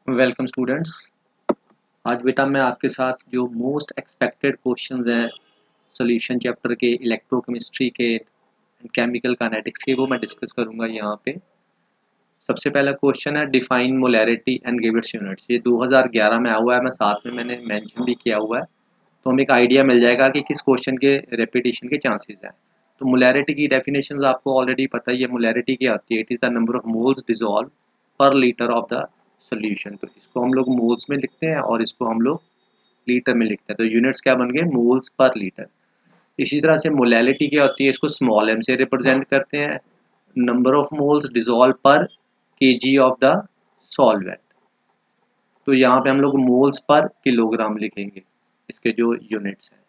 Welcome students. आज बेटा मैं आपके साथ जो मोस्ट एक्सपेक्टेड क्वेश्चंस हैं सॉल्यूशन चैप्टर के, इलेक्ट्रोकेमिस्ट्री के एंड केमिकल काइनेटिक्स के, वो मैं डिस्कस करूंगा यहाँ पे। सबसे पहला क्वेश्चन है define molarity and give its units. ये 2011 में आया हुआ है, मैं साथ में मैंने मेंशन भी किया हुआ है, तो हमें एक आइडिया मिल जाएगा कि किस क्वेश्चन के रेपिटेशन के चांसेस हैं। तो मोलैरिटी की डेफिनेशन आपको ऑलरेडी पता ही है। मोलैरिटी क्या होती है? It is the number of moles dissolve पर लीटर ऑफ द सोल्यूशन। तो इसको हम लोग मोल्स में लिखते हैं और इसको हम लोग लीटर में लिखते हैं। तो यूनिट्स क्या बन गए? Moles per litre. इसी तरह से मोलैलिटी क्या होती है? इसको स्मॉल एम से रिप्रेजेंट करते हैं, नंबर ऑफ मोल्स डिसॉल्व पर केजी ऑफ द सॉल्वेंट। तो यहाँ पे हम लोग मोल्स पर किलोग्राम लिखेंगे, इसके जो यूनिट्स हैं।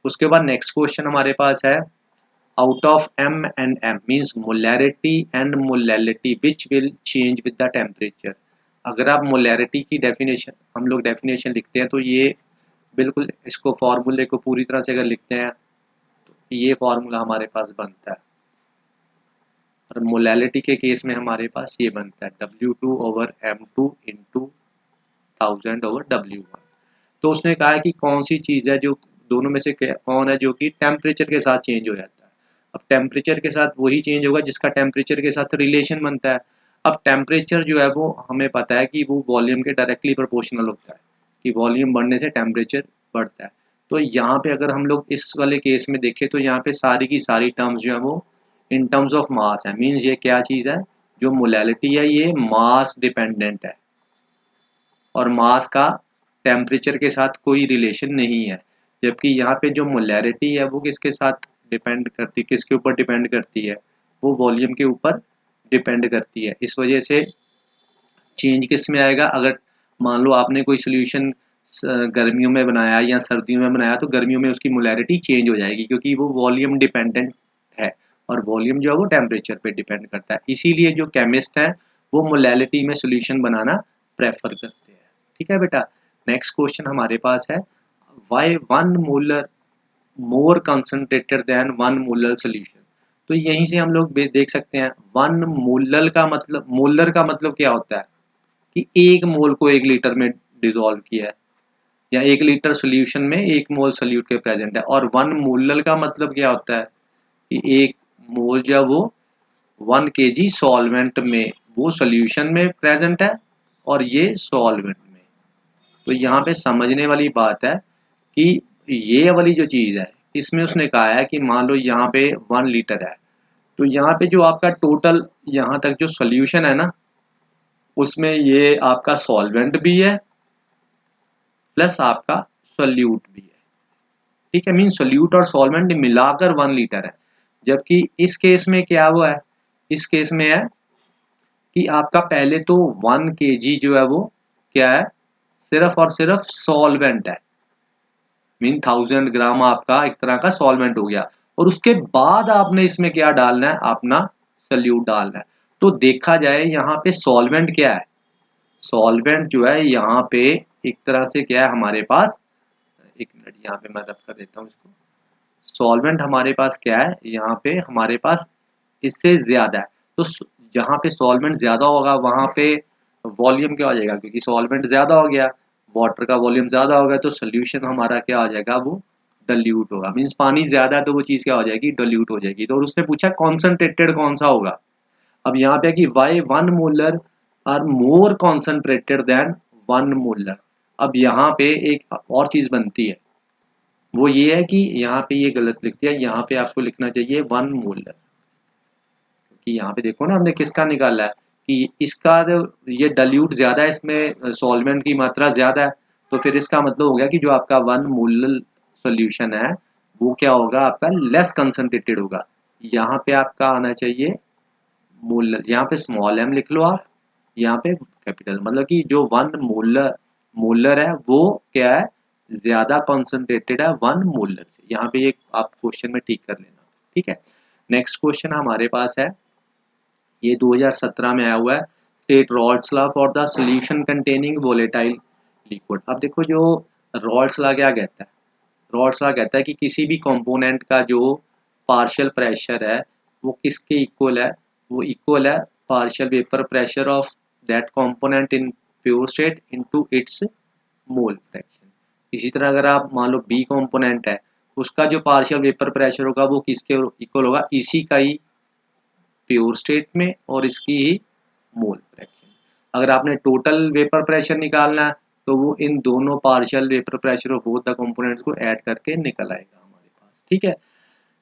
उसके बाद नेक्स्ट क्वेश्चन हमारे पास है out of M and M means molarity and molality which will change with the temperature. अगर आप मोलैरिटी की डेफिनेशन हम लोग डेफिनेशन लिखते हैं तो ये बिल्कुल इसको फॉर्मूले को पूरी तरह से अगर लिखते हैं तो ये फॉर्मूला हमारे पास बनता है। और मोलैलिटी के केस में हमारे पास ये बनता है W2 over M2 into 1000 over W1। तो उसने कहा है कि कौन सी चीज़ है जो दोनों में से कौन है जो कि टेम्परेचर के साथ चेंज हो जाता है। अब टेम्परेचर के साथ वही चेंज होगा जिसका टेम्परेचर के साथ रिलेशन बनता है। अब टेम्परेचर जो है वो हमें पता है कि वो वॉल्यूम के डायरेक्टली प्रोपोर्शनल होता है, कि वॉल्यूम बढ़ने से टेम्परेचर बढ़ता है। तो यहाँ पे अगर हम लोग इस वाले केस में देखें तो यहाँ पे सारी की सारी टर्म्स जो है वो इन टर्म्स ऑफ मास है। मीन्स ये क्या चीज़ है? जो मोलैलिटी है ये मास डिपेंडेंट है और मास का टेम्परेचर के साथ कोई रिलेशन नहीं है। जबकि यहाँ पे जो मोलैरिटी है वो किसके साथ डिपेंड करती है? किसके ऊपर डिपेंड करती है? वो वॉल्यूम के ऊपर डिपेंड करती है। इस वजह से चेंज किस में आएगा? अगर मान लो आपने कोई सोल्यूशन गर्मियों में बनाया या सर्दियों में बनाया तो गर्मियों में उसकी मोलैरिटी चेंज हो जाएगी, क्योंकि वो वॉल्यूम डिपेंडेंट है और वॉल्यूम जो है वो टेम्परेचर पे डिपेंड करता है। इसीलिए जो केमिस्ट है वो मोलैलिटी में सोल्यूशन बनाना प्रेफर करते हैं। ठीक है बेटा। नेक्स्ट क्वेश्चन हमारे पास है why one molar more concentrated than one molar solution. तो यहीं से हम लोग देख सकते हैं वन मोलर का मतलब क्या होता है कि एक मोल को 1 लीटर में डिसॉल्व किया है, या 1 लीटर सोल्यूशन में 1 मोल सोल्यूट के प्रेजेंट है। और वन मोलर का मतलब क्या होता है कि 1 मोल जो है वो 1 kg सॉल्वेंट में, वो सोल्यूशन में प्रेजेंट है और ये सॉल्वेंट में। तो यहाँ पे समझने वाली बात है कि ये वाली जो चीज है इसमें उसने कहा है कि मान लो यहाँ पे 1 लीटर है, तो यहाँ पे जो आपका टोटल यहाँ तक जो सोल्यूशन है ना, उसमें ये आपका सॉल्वेंट भी है प्लस आपका सोल्यूट भी है। ठीक है, मीन सोल्यूट और सॉल्वेंट मिलाकर 1 लीटर है। जबकि इस केस में क्या हुआ है? इस केस में है कि आपका पहले तो 1 kg जो है वो क्या है? सिर्फ और सिर्फ सॉल्वेंट है। मीन 1000 ग्राम आपका एक तरह का सॉल्वेंट हो गया, और उसके बाद आपने इसमें क्या डालना है? अपना सोल्यूट डालना है। तो देखा जाए यहाँ पे सॉल्वेंट क्या है? सॉल्वेंट जो है यहाँ पे एक तरह से क्या है हमारे पास? एक मिनट, यहाँ पे मैं रब कर देता हूँ इसको। सॉल्वेंट हमारे पास क्या है? यहाँ पे हमारे पास इससे ज्यादा है। तो जहाँ पे सॉल्वेंट ज्यादा होगा वहां पे वॉल्यूम क्या हो जाएगा? क्योंकि सॉल्वेंट ज्यादा हो गया, वाटर का वॉल्यूम ज्यादा हो गया, तो सोल्यूशन हमारा क्या हो जाएगा? वो डल्यूट होगा। मीन्स पानी ज्यादा है तो वो चीज क्या हो जाएगी? डल्यूट हो जाएगी। तो उसने पूछा कॉन्सेंट्रेटेड कौन सा होगा। अब यहाँ पे कि why 1 molar are more concentrated than 1 molar. अब यहाँ पे एक और चीज बनती है, वो ये है कि यहाँ पे ये गलत लिख दिया। यहाँ पे आपको लिखना चाहिए 1 मोलर, क्योंकि यहाँ पे देखो ना हमने किसका निकाला है कि इसका ये डल्यूट ज्यादा है, इसमें सॉल्वेंट की मात्रा ज्यादा है। तो फिर इसका मतलब हो गया कि जो आपका 1 मोलर सोल्यूशन है वो क्या होगा? आपका लेस कंसंट्रेटेड होगा। यहाँ पे आपका आना चाहिए मोलर, यहाँ पे स्मॉल एम लिख लो आप, यहाँ पे कैपिटल, मतलब कि जो 1 मोलर मोलर है वो क्या है? ज्यादा कॉन्सेंट्रेटेड है 1 मोलर से। यहाँ पे ये आप क्वेश्चन में ठीक कर लेना। ठीक है। नेक्स्ट क्वेश्चन हमारे पास है, ये 2017 में आया हुआ है, state Rawls law for the solution containing volatile liquid. अब देखो जो रॉल्स लॉ क्या कहता है? रॉल्स लॉ कहता है कि किसी भी कंपोनेंट का जो पार्शियल प्रेशर है वो किसके इक्वल है? वो इक्वल है partial vapour pressure of that component in pure state into its mole fraction. इसी तरह अगर आप मान लो बी कंपोनेंट है, उसका जो पार्शियल वेपर प्रेशर होगा वो किसके इक्वल होगा, इसी का ही प्योर स्टेट में और इसकी ही मोल फ्रैक्शन। अगर आपने टोटल वेपर प्रेशर निकालना है तो वो इन दोनों partial vapour pressure of both the components को ऐड करके निकल आएगा हमारे पास। ठीक है,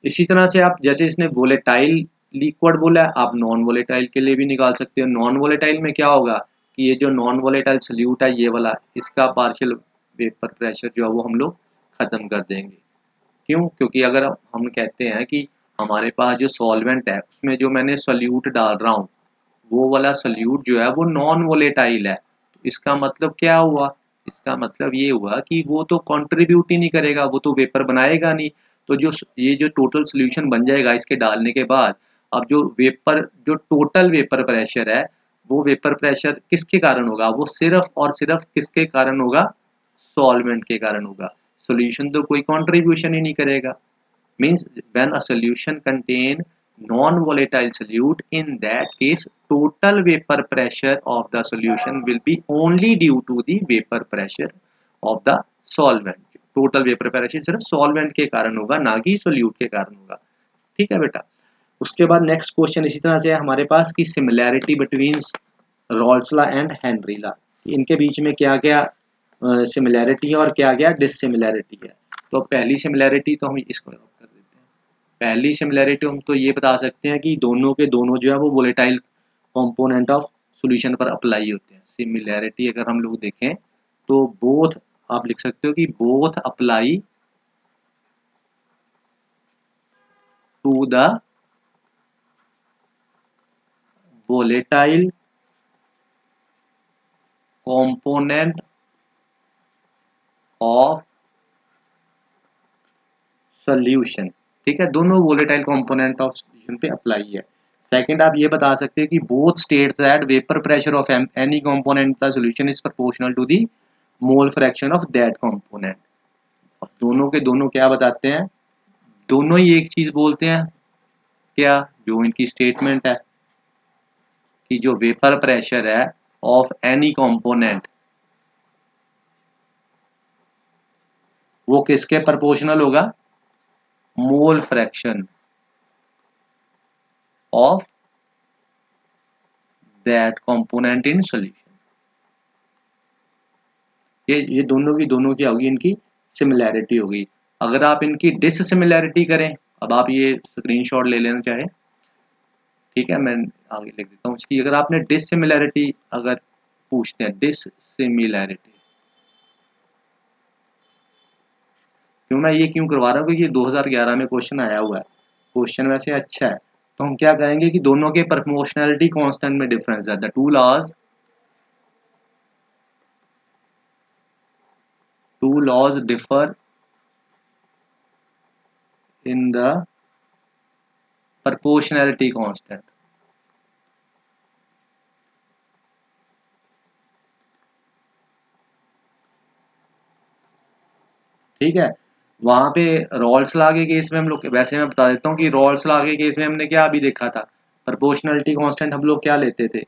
इसी तरह से आप जैसे इसने वोलेटाइल लिक्विड बोला है, आप नॉन वोलेटाइल के लिए भी निकाल सकते हो। नॉन वोलेटाइल में क्या होगा कि ये जो नॉन वोलेटाइल सोल्यूट है ये वाला, इसका पार्शियल वेपर प्रेशर जो है वो हम लोग खत्म कर देंगे। क्यों? क्योंकि अगर हम कहते हैं कि हमारे पास जो सॉल्वेंट है उसमें जो मैंने सोल्यूट डाल रहा हूँ वो वाला सोल्यूट जो है वो नॉन वोलेटाइल है, तो इसका मतलब क्या हुआ, इसका मतलब ये हुआ कि वो तो कंट्रीब्यूट ही नहीं करेगा, वो तो वेपर बनाएगा नहीं। तो जो ये जो टोटल सोल्यूशन बन जाएगा इसके डालने के बाद, अब जो वेपर जो टोटल वेपर प्रेशर है वो वेपर प्रेशर किसके कारण होगा, वो सिर्फ और सिर्फ किसके कारण होगा, सॉल्वेंट के कारण होगा। सॉल्यूशन तो कोई कंट्रीब्यूशन ही नहीं करेगा। Means when a solution contain non-volatile solute, in that case total vapor pressure of the solution will be only due to the vapor pressure of the solvent। total vapor pressure सिर्फ solvent के कारण होगा, ना कि solute के कारण होगा। ठीक है बेटा। उसके बाद नेक्स्ट क्वेश्चन इसी तरह से है हमारे पास की similarity between Rawls law and Henry law, इनके बीच में क्या क्या सिमिलैरिटी है और क्या क्या डिससिमिलैरिटी है। तो पहली सिमिलैरिटी तो हम इसको कर देते हैं। पहली सिमिलैरिटी हम तो ये बता सकते हैं कि दोनों के दोनों जो है वो वोलेटाइल कंपोनेंट ऑफ सॉल्यूशन पर अप्लाई होते हैं। सिमिलैरिटी अगर हम लोग देखें तो बोथ, आप लिख सकते हो कि both apply to the volatile component of solution। ठीक है, दोनों वोलेटाइल कंपोनेंट ऑफ सॉल्यूशन पे अप्लाई है। सेकंड आप ये बता सकते हैं कि both states that vapour pressure of any component the solution is proportional to the mole fraction of that component. अब दोनों के दोनों क्या बताते हैं, दोनों ही एक चीज बोलते हैं, क्या जो इनकी स्टेटमेंट है कि जो वेपर प्रेशर है ऑफ एनी कंपोनेंट वो किसके प्रोपोर्शनल होगा, मोल fraction of that component in solution. ये दोनों की दोनों क्या होगी, इनकी सिमिलैरिटी होगी। अगर आप इनकी डिससिमिलैरिटी करें, अब आप ये स्क्रीनशॉट ले लेना चाहे, ठीक है, मैं आगे लिख देता हूँ इसकी। अगर आपने डिससिमिलैरिटी अगर पूछते हैं, डिससिमिलैरिटी क्यों, मैं ये क्यों करवा रहा हूँ, क्योंकि ये 2011 में क्वेश्चन आया हुआ है, क्वेश्चन वैसे अच्छा है। तो हम क्या करेंगे कि दोनों के प्रोपोर्शनैलिटी कांस्टेंट में डिफरेंस है। The two laws differ in the proportionality constant। ठीक है, वहां पे रॉल्स लॉ के केस में हम लोग, वैसे मैं बता देता हूँ कि रॉल्स लॉ के केस में हमने क्या अभी देखा था, प्रोपोर्शनैलिटी कांस्टेंट हम लोग क्या लेते थे,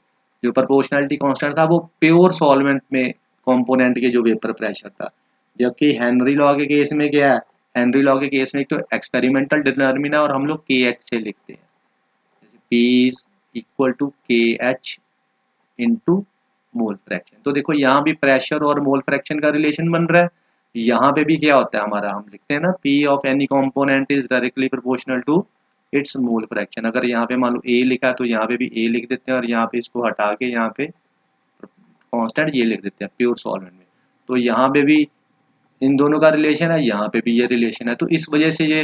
जो प्रोपोर्शनैलिटी कांस्टेंट था वो प्योर सॉल्वेंट में कंपोनेंट के जो वेपर प्रेशर था। जबकि हेनरी लॉ के केस में क्या है, हेनरी लॉ के केस में एक तो एक्सपेरिमेंटल डिटर्मिना और हम लोग के एच से लिखते हैं, जैसे पी इज इक्वल टू के एच इंटू मोल फ्रैक्शन। तो देखो यहाँ भी प्रेशर और मोल फ्रैक्शन का रिलेशन बन रहा है, यहाँ पे भी क्या होता है हमारा, हम लिखते हैं ना P of any component is directly proportional to its mole fraction. अगर यहाँ पे मान लो ए लिखा है तो यहाँ पे भी ए लिख देते हैं, और यहाँ पे इसको हटा के यहाँ पे कांस्टेंट ये लिख देते हैं प्योर सॉल्वेंट में। तो यहाँ पे भी इन दोनों का रिलेशन है, यहाँ पे भी ये रिलेशन है, तो इस वजह से ये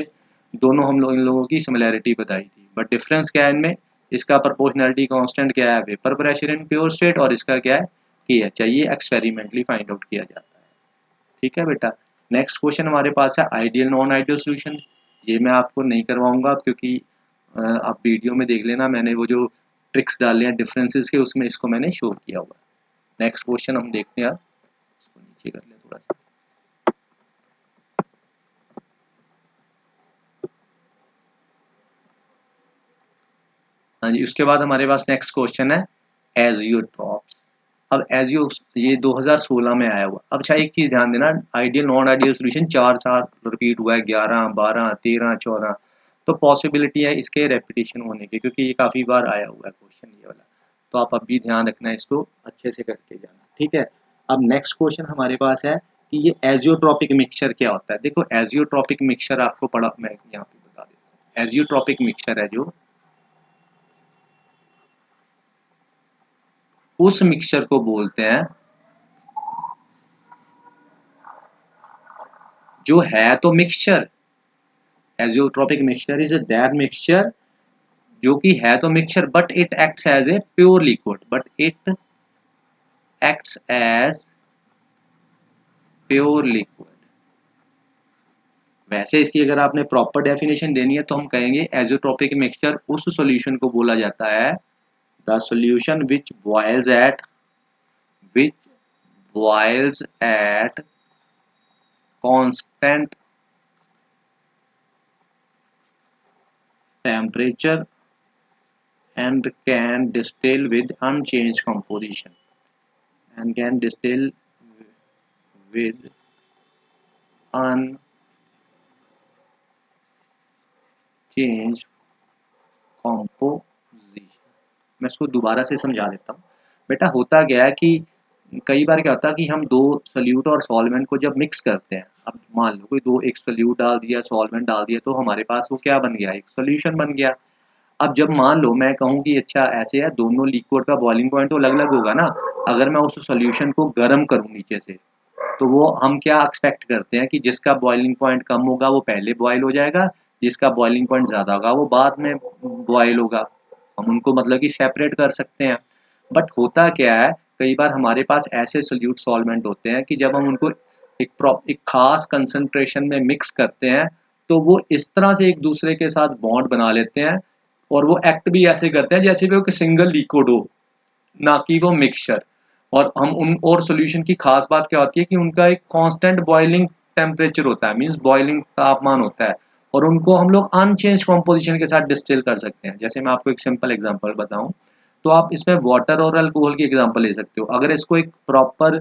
दोनों हम लोग इन लोगों की सिमिलैरिटी बताई थी। बट डिफरेंस क्या है इनमें, इसका प्रोपोर्शनैलिटी कांस्टेंट क्या है, vapour pressure in pure state, और इसका क्या है, कि है चाहिए एक्सपेरिमेंटली फाइंड आउट किया जाता है। ठीक है बेटा। नेक्स्ट क्वेश्चन हमारे पास है आइडियल नॉन आइडियल सोल्यूशन। ये मैं आपको नहीं करवाऊंगा क्योंकि आप वीडियो में देख लेना, मैंने वो जो ट्रिक्स डाले हैं डिफरेंसेस के उसमें इसको मैंने शो किया हुआ है। नेक्स्ट क्वेश्चन हम देखते हैं, इसको नीचे कर लें थोड़ा सा। हाँ जी, उसके बाद हमारे पास नेक्स्ट क्वेश्चन है एजियोट्रॉप्स। अब एज यू ये 2016 में आया हुआ। अब अच्छा एक चीज ध्यान देना, आइडियल नॉन आइडियल सोल्यूशन चार चार रिपीट हुआ है, 11 12 13 14, तो पॉसिबिलिटी है इसके रेपिटेशन होने की, क्योंकि ये काफी बार आया हुआ है क्वेश्चन ये वाला। तो आप अभी ध्यान रखना है, इसको अच्छे से करके जाना, ठीक है। अब नेक्स्ट क्वेश्चन हमारे पास है कि ये एजियोट्रॉपिक मिक्सचर क्या होता है। देखो एजियोट्रॉपिक मिक्सचर आपको पढ़ा, मैं यहाँ पे बता देता हूँ। एजियोट्रॉपिक मिक्सचर है जो उस मिक्सचर को बोलते हैं जो है तो mixture, azeotropic mixture is that mixture जो कि है तो mixture but it acts as a pure liquid, but it acts as pure liquid. वैसे इसकी अगर आपने प्रॉपर डेफिनेशन देनी है तो हम कहेंगे एजियोट्रॉपिक मिक्सचर उस सॉल्यूशन को बोला जाता है, the solution which boils at constant temperature and can distill with unchanged composition, and can distill with unchanged composition। मैं इसको दोबारा से समझा देता हूँ। बेटा होता क्या है कि कई बार क्या होता है कि हम दो सोल्यूट और सॉल्वेंट को जब मिक्स करते हैं, अब मान लो कोई दो, एक सोल्यूट डाल दिया, सॉल्वेंट डाल दिया, तो हमारे पास वो क्या बन गया, एक सॉल्यूशन बन गया। अब जब मान लो मैं कहूँ कि अच्छा ऐसे है, दोनों लिक्विड का बॉइलिंग पॉइंट तो अलग अलग होगा ना, अगर मैं उस सॉल्यूशन को गर्म करूँ नीचे से, तो वो हम क्या एक्सपेक्ट करते हैं कि जिसका बॉइलिंग पॉइंट कम होगा वो पहले बॉयल हो जाएगा, जिसका बॉइलिंग पॉइंट ज़्यादा होगा वो बाद में बॉयल होगा। हम उनको मतलब कि सेपरेट कर सकते हैं। बट होता क्या है, कई बार हमारे पास ऐसे सोल्यूट सॉल्वेंट होते हैं कि जब हम उनको एक खास कंसंट्रेशन में मिक्स करते हैं, तो वो इस तरह से एक दूसरे के साथ बॉन्ड बना लेते हैं, और वो एक्ट भी ऐसे करते हैं जैसे वो एक सिंगल लिक्विड हो, ना कि वो मिक्सचर। और हम उन और सॉल्यूशन की खास बात क्या होती है कि उनका एक कांस्टेंट बॉइलिंग टेम्परेचर होता है, मींस बॉइलिंग तापमान होता है, और उनको हम लोग अनचेंज कॉम्पोजिशन के साथ डिस्टिल कर सकते हैं। जैसे मैं आपको एक सिंपल एग्जांपल बताऊं, तो आप इसमें वाटर और अल्कोहल की एग्जांपल ले सकते हो। अगर इसको एक प्रॉपर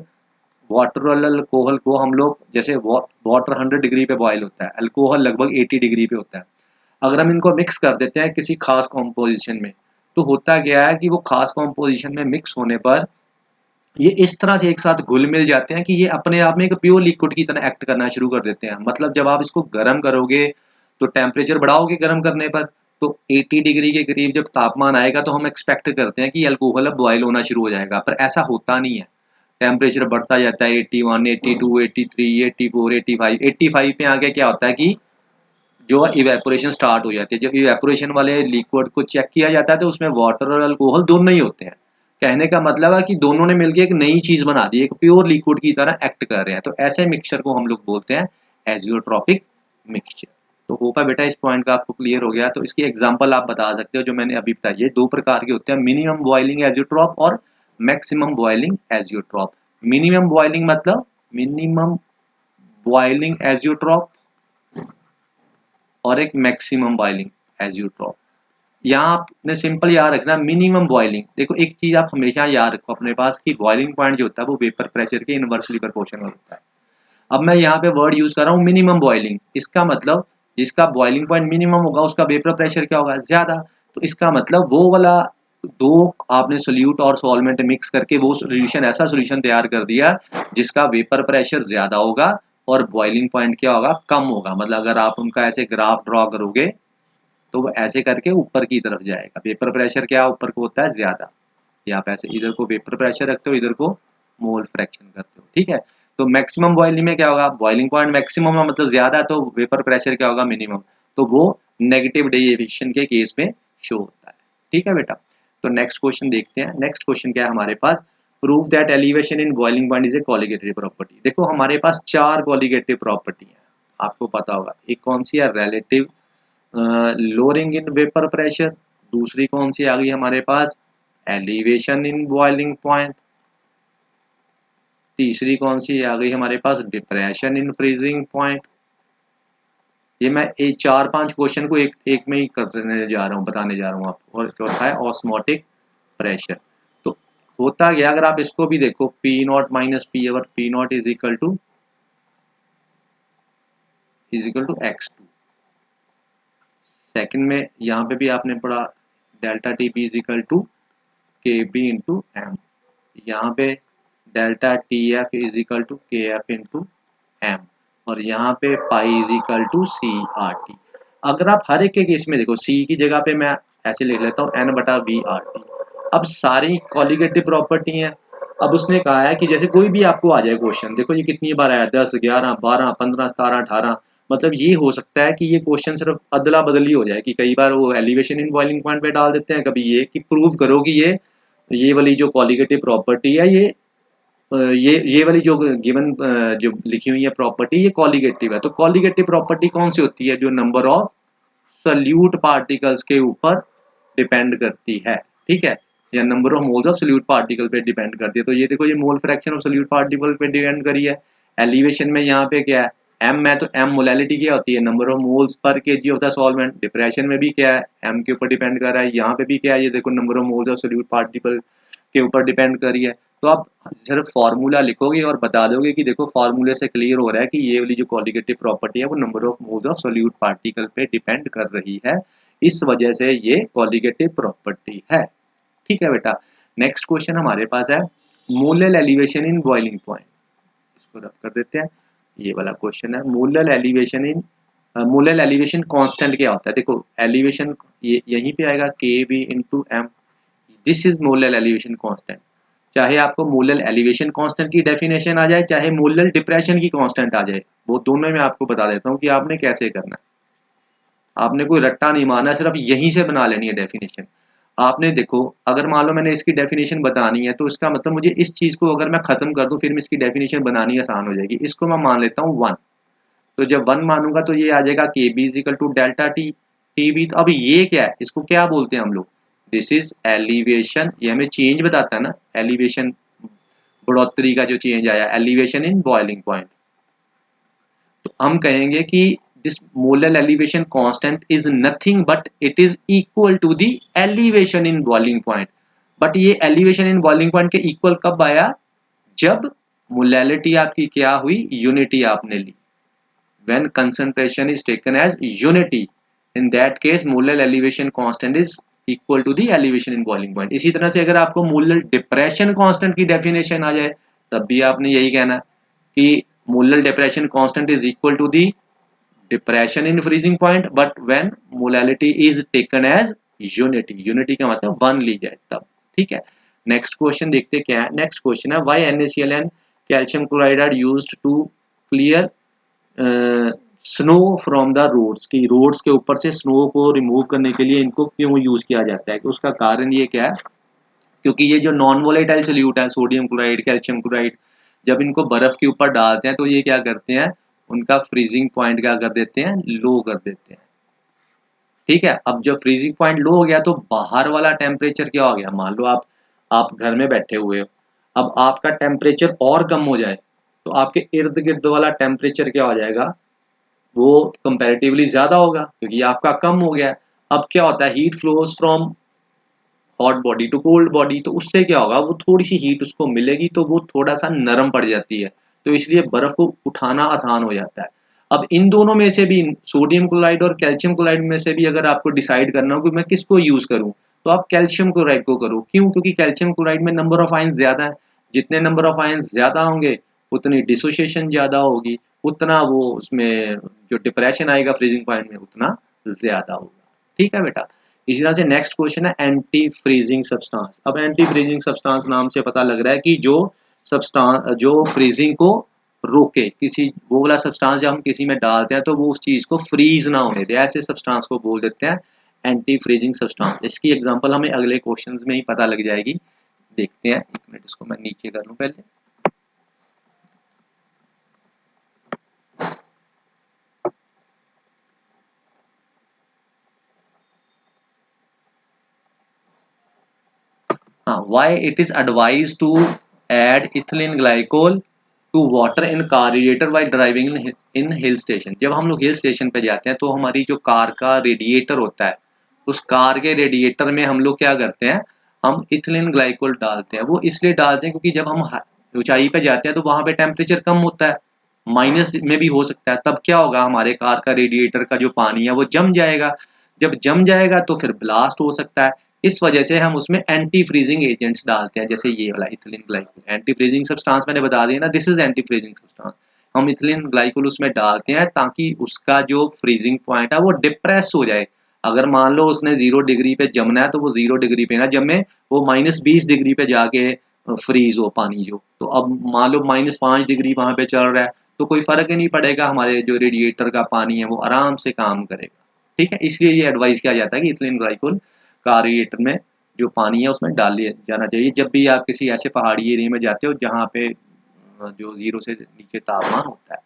वाटर और अल्कोहल को हम लोग, जैसे वाटर 100 डिग्री पे बॉयल होता है, अल्कोहल लगभग 80 डिग्री पे होता है, अगर हम इनको मिक्स कर देते हैं किसी खास कॉम्पोजिशन में, तो होता गया है कि वो खास कॉम्पोजिशन में मिक्स होने पर ये इस तरह से एक साथ घुल मिल जाते हैं कि ये अपने आप में एक प्योर लिक्विड की तरह एक्ट करना शुरू कर देते हैं। मतलब जब आप इसको गर्म करोगे, तो टेम्परेचर बढ़ाओगे गर्म करने पर, तो 80 डिग्री के करीब जब तापमान आएगा तो हम एक्सपेक्ट करते हैं कि अल्कोहल अब बॉयल होना शुरू हो जाएगा, पर ऐसा होता नहीं है। टेम्परेचर बढ़ता जाता है, 81 82 83 84 85, 85 पे आके क्या होता है कि जो इवेपोरेशन स्टार्ट हो जाती है। जब इवेपोरेशन वाले लिक्विड को चेक किया जाता है तो उसमें वाटर और अल्कोहल दोनों ही होते हैं। कहने का मतलब है कि दोनों ने मिलकर एक नई चीज बना दी, एक प्योर लिक्विड की तरह एक्ट कर रहे हैं। तो ऐसे मिक्सचर को हम लोग बोलते हैं एजियोट्रॉपिक मिक्सचर। तो होप है बेटा इस पॉइंट का आपको क्लियर हो गया। तो इसकी एग्जांपल आप बता सकते हो जो मैंने अभी बताई। ये दो प्रकार के होते हैं, मिनिमम बॉइलिंग एजियोट्रॉप और maximum boiling azeotrope. Minimum boiling मतलब मिनिमम बॉइलिंग एजियोट्रॉप, और एक मैक्सिमम बॉइलिंग एजियोट्रॉप। यहाँ आपने सिंपल याद रखना मिनिमम बॉइलिंग। देखो एक चीज आप हमेशा याद रखो अपने पास कि बॉइलिंग पॉइंट जो होता है वो वेपर प्रेशर के इनवर्सली प्रोपोर्शनल होता है। अब मैं यहाँ पे वर्ड यूज कर रहा हूँ मिनिमम बॉइलिंग, इसका मतलब जिसका बॉइलिंग पॉइंट मिनिमम होगा उसका वेपर प्रेशर क्या होगा, ज्यादा। तो इसका मतलब वो वाला दो आपने सोल्यूट और सॉल्वेंट मिक्स करके वो सोल्यूशन, ऐसा सोल्यूशन तैयार कर दिया जिसका वेपर प्रेशर ज्यादा होगा और बॉइलिंग पॉइंट क्या होगा, कम होगा। मतलब अगर आप उनका ऐसे ग्राफ ड्रॉ करोगे तो वो ऐसे करके ऊपर की तरफ जाएगा। वेपर प्रेशर क्या ऊपर को होता है, ज्यादा। या आप ऐसे इधर को वेपर प्रेशर रखते हो, इधर को मोल फ्रैक्शन करते हो, ठीक है। तो मैक्सिमम बॉइलिंग में क्या होगा, बॉइलिंग पॉइंट मैक्सिमम है मतलब ज्यादा, तो वेपर प्रेशर क्या होगा, मिनिमम। तो वो नेगेटिव डेविएशन के केस में शो होता है, ठीक है बेटा। तो नेक्स्ट क्वेश्चन देखते हैं। नेक्स्ट क्वेश्चन क्या है हमारे पास, prove that elevation in boiling point is a colligative property. देखो हमारे पास चार कॉलिगेटिव प्रॉपर्टी है, आपको पता होगा। एक कौन सी है, relative lowering in vapour pressure. दूसरी कौन सी आ गई हमारे पास, एलिवेशन इन बॉइलिंग पॉइंट। तीसरी कौन सी आ गई हमारे पास, डिप्रेशन इन फ्रीजिंग पॉइंट। ये मैं एक चार पांच क्वेश्चन को एक एक में ही करने जा रहा हूँ, बताने जा रहा हूँ आपको। और चौथा है ऑस्मोटिक प्रेशर। तो होता गया, अगर आप इसको भी देखो P not minus P over P naught is equal to x2। Second में यहाँ पे भी आपने पढ़ा delta T B is equal to K B into M, यहाँ पे delta T F is equal to K F into M, और यहाँ पे pi is equal to C R T. अगर आप हर एक के केस में देखो, सी की जगह पे मैं ऐसे लिख लेता हूँ एन बटा वी आर टी। अब सारी कॉलिगेटिव प्रॉपर्टी हैं। अब उसने कहा है कि जैसे कोई भी आपको आ जाए क्वेश्चन, देखो ये कितनी बार आया, 10 11 12 15 17 18, मतलब ये हो सकता है कि ये क्वेश्चन सिर्फ अदला बदली हो जाए, कि कई बार वो एलिवेशन इन बॉइलिंग पॉइंट पे डाल देते हैं, कभी ये कि प्रूव करो कि ये वाली जो कॉलिगेटिव प्रॉपर्टी है, ये वाली जो गिवन जो लिखी हुई है प्रॉपर्टी, ये कॉलिगेटिव है। तो कॉलिगेटिव प्रॉपर्टी कौन सी होती है? जो नंबर ऑफ सॉल्यूट पार्टिकल्स के ऊपर डिपेंड करती है, ठीक है, या number of moles of solute particle पे डिपेंड करती है। तो ये देखो, ये मोल फ्रैक्शन ऑफ सॉल्यूट पार्टिकल पे डिपेंड करी है। एलिवेशन में यहाँ पे क्या है, एम है, तो एम मोलैलिटी क्या होती है, number of moles per KG of the solvent. Depression में भी क्या है, एम के ऊपर डिपेंड कर रहा है। यहाँ पे भी क्या है, ये देखो number of moles of solute particle के ऊपर डिपेंड करी है। तो आप सिर्फ फार्मूला लिखोगे और बता दोगे कि देखो फार्मूले से क्लियर हो रहा है कि ये वाली जो कॉलिगेटिव प्रॉपर्टी है वो number of moles of solute particle पे डिपेंड कर रही है, इस वजह से ये कॉलिगेटिव प्रॉपर्टी है। ठीक है बेटा, नेक्स्ट क्वेश्चन हमारे पास है molal elevation in boiling point. इसको रब कर देते हैं, ये वाला क्वेश्चन है molal elevation in molal elevation constant क्या होता है। देखो एलिवेशन ये यहीं पे आएगा K B into M, this is molal elevation constant. चाहे आपको मोलल एलिवेशन कांस्टेंट की डेफिनेशन आ जाए, चाहे मोलल डिप्रेशन की कांस्टेंट आ जाए, वो दोनों में आपको बता देता हूँ कि आपने कैसे करना है। आपने कोई रट्टा नहीं मारना, सिर्फ यहीं से बना लेनी है डेफिनेशन। आपने देखो, अगर मान लो मैंने इसकी डेफिनेशन बतानी है, तो इसका मतलब मुझे इस चीज को अगर मैं खत्म कर दूं, फिर मैं इसकी डेफिनेशन बनानी आसान हो जाएगी। इसको मैं मान लेता हूँ 1, तो जब 1 मानूंगा तो ये आ जाएगा K B is equal to delta T T B. तो अब ये क्या है, इसको क्या बोलते हैं हम लोग, दिस इज एलिवेशन। ये हमें चेंज बताता है ना, एलिवेशन बढ़ोतरी का जो चेंज आया, एलिवेशन इन बॉइलिंग पॉइंट। तो हम कहेंगे कि this molar elevation constant is nothing but it is equal to the elevation in boiling point. But ये एलिवेशन इन बॉइलिंग पॉइंट के इक्वल कब आया, जब मोलैलिटी आपकी क्या हुई, यूनिटी आपने ली। when concentration is taken as unity, in that case molar elevation constant is equal to the elevation in boiling point। इसी तरह से अगर आपको मोलर डिप्रेशन कांस्टेंट की डेफिनेशन आ जाए, तब भी आपने यही कहना कि molar depression constant is equal to the depression in freezing point, but when molality is taken as unity, unity का मतलब 1 ली जाए तब। ठीक है, नेक्स्ट क्वेश्चन देखते क्या है। नेक्स्ट क्वेश्चन है why NaCl and calcium chloride are used to clear snow from the roads, की रोड्स के ऊपर से स्नो को रिमूव करने के लिए इनको क्यों यूज किया जाता है। उसका कारण ये क्या है, क्योंकि ये जो नॉन वोलेटाइल सोल्यूट है, सोडियम क्लोराइड कैल्शियम क्लोराइड, जब इनको बर्फ के ऊपर डालते हैं तो ये क्या करते हैं, उनका फ्रीजिंग पॉइंट क्या कर देते हैं, लो कर देते हैं। ठीक है, अब जब फ्रीजिंग पॉइंट लो हो गया तो बाहर वाला टेम्परेचर क्या हो गया, मान लो आप घर में बैठे हुए हो, अब आपका टेम्परेचर और कम हो जाए तो आपके इर्द गिर्द वाला टेम्परेचर क्या हो जाएगा, वो कंपैरेटिवली ज्यादा होगा, क्योंकि आपका कम हो गया। अब क्या होता है, heat flows from hot body to cold body, तो उससे क्या होगा, वो थोड़ी सी हीट उसको मिलेगी तो वो थोड़ा सा नरम पड़ जाती है, तो इसलिए बर्फ को उठाना आसान हो जाता है। अब इन दोनों में से भी, सोडियम क्लोराइड और कैल्शियम क्लोराइड में से भी अगर आपको डिसाइड करना हो कि मैं किसको यूज करूं, तो आप कैल्शियम क्लोराइड को करो। क्यों, क्योंकि कैल्शियम क्लोराइड में नंबर ऑफ आयंस ज्यादा है, जितने नंबर ऑफ आयंस ज्यादा होंगे उतनी डिसोसिएशन ज्यादा होगी, उतना वो उसमें जो डिप्रेशन आएगा फ्रीजिंग पॉइंट में उतना ज्यादा होगा। ठीक है बेटा, इसी तरह से नेक्स्ट क्वेश्चन है एंटी फ्रीजिंग सब्सटेंस। अब एंटी फ्रीजिंग सब्सटेंस नाम से पता लग रहा है कि जो सब्सटेंस जो फ्रीजिंग को रोके, किसी वो वाला सब्सटेंस जब हम किसी में डालते हैं तो वो उस चीज को फ्रीज ना होने दे, ऐसे सब्सटेंस को बोल देते हैं एंटी फ्रीजिंग सब्सटेंस। इसकी एग्जांपल हमें अगले क्वेश्चंस में ही पता लग जाएगी। देखते हैं, एक मिनट इसको मैं नीचे कर लूं पहले। Why it is advised to add ethylene glycol to water in car radiator while driving in hill station। जब हम लोग हिल स्टेशन पे जाते हैं तो हमारी जो कार का रेडिएटर होता है, उस कार के रेडिएटर में हम लोग क्या करते हैं, हम इथिलीन ग्लाइकोल डालते हैं, वो इसलिए डालते हैं क्योंकि जब हम ऊंचाई पे जाते हैं तो वहां पे टेम्परेचर कम होता है, माइनस में भी हो सकता है, तब क्या होगा, हमारे कार का रेडिएटर का जो पानी है वो जम जाएगा, जब जम जाएगा तो फिर ब्लास्ट हो सकता है। इस वजह से हम उसमें एंटी फ्रीजिंग एजेंट्स डालते हैं, जैसे ये वाला ethylene glycol. Anti freezing substance मैंने बता दिया ना, this is anti freezing substance. हम इथिलीन ग्लाइकोल उसमें डालते हैं ताकि उसका जो फ्रीजिंग पॉइंट है वो डिप्रेस हो जाए। अगर मान लो उसने 0 डिग्री पे जमना है तो वो 0 डिग्री पे ना जमे, वो -20 डिग्री पे जाके फ्रीज हो पानी जो। तो अब मान लो -5 डिग्री वहां पे चल रहा है तो कोई फर्क ही नहीं पड़ेगा, हमारे जो रेडिएटर का पानी है वो आराम से काम करेगा। ठीक है, इसलिए ये एडवाइस किया जाता है कि इथिलीन ग्लाइकोल का रेडिएटर में जो पानी है उसमें डाल लिया जाना चाहिए जब भी आप किसी ऐसे पहाड़ी एरिया में जाते हो जहाँ पे जो 0 से नीचे तापमान होता है।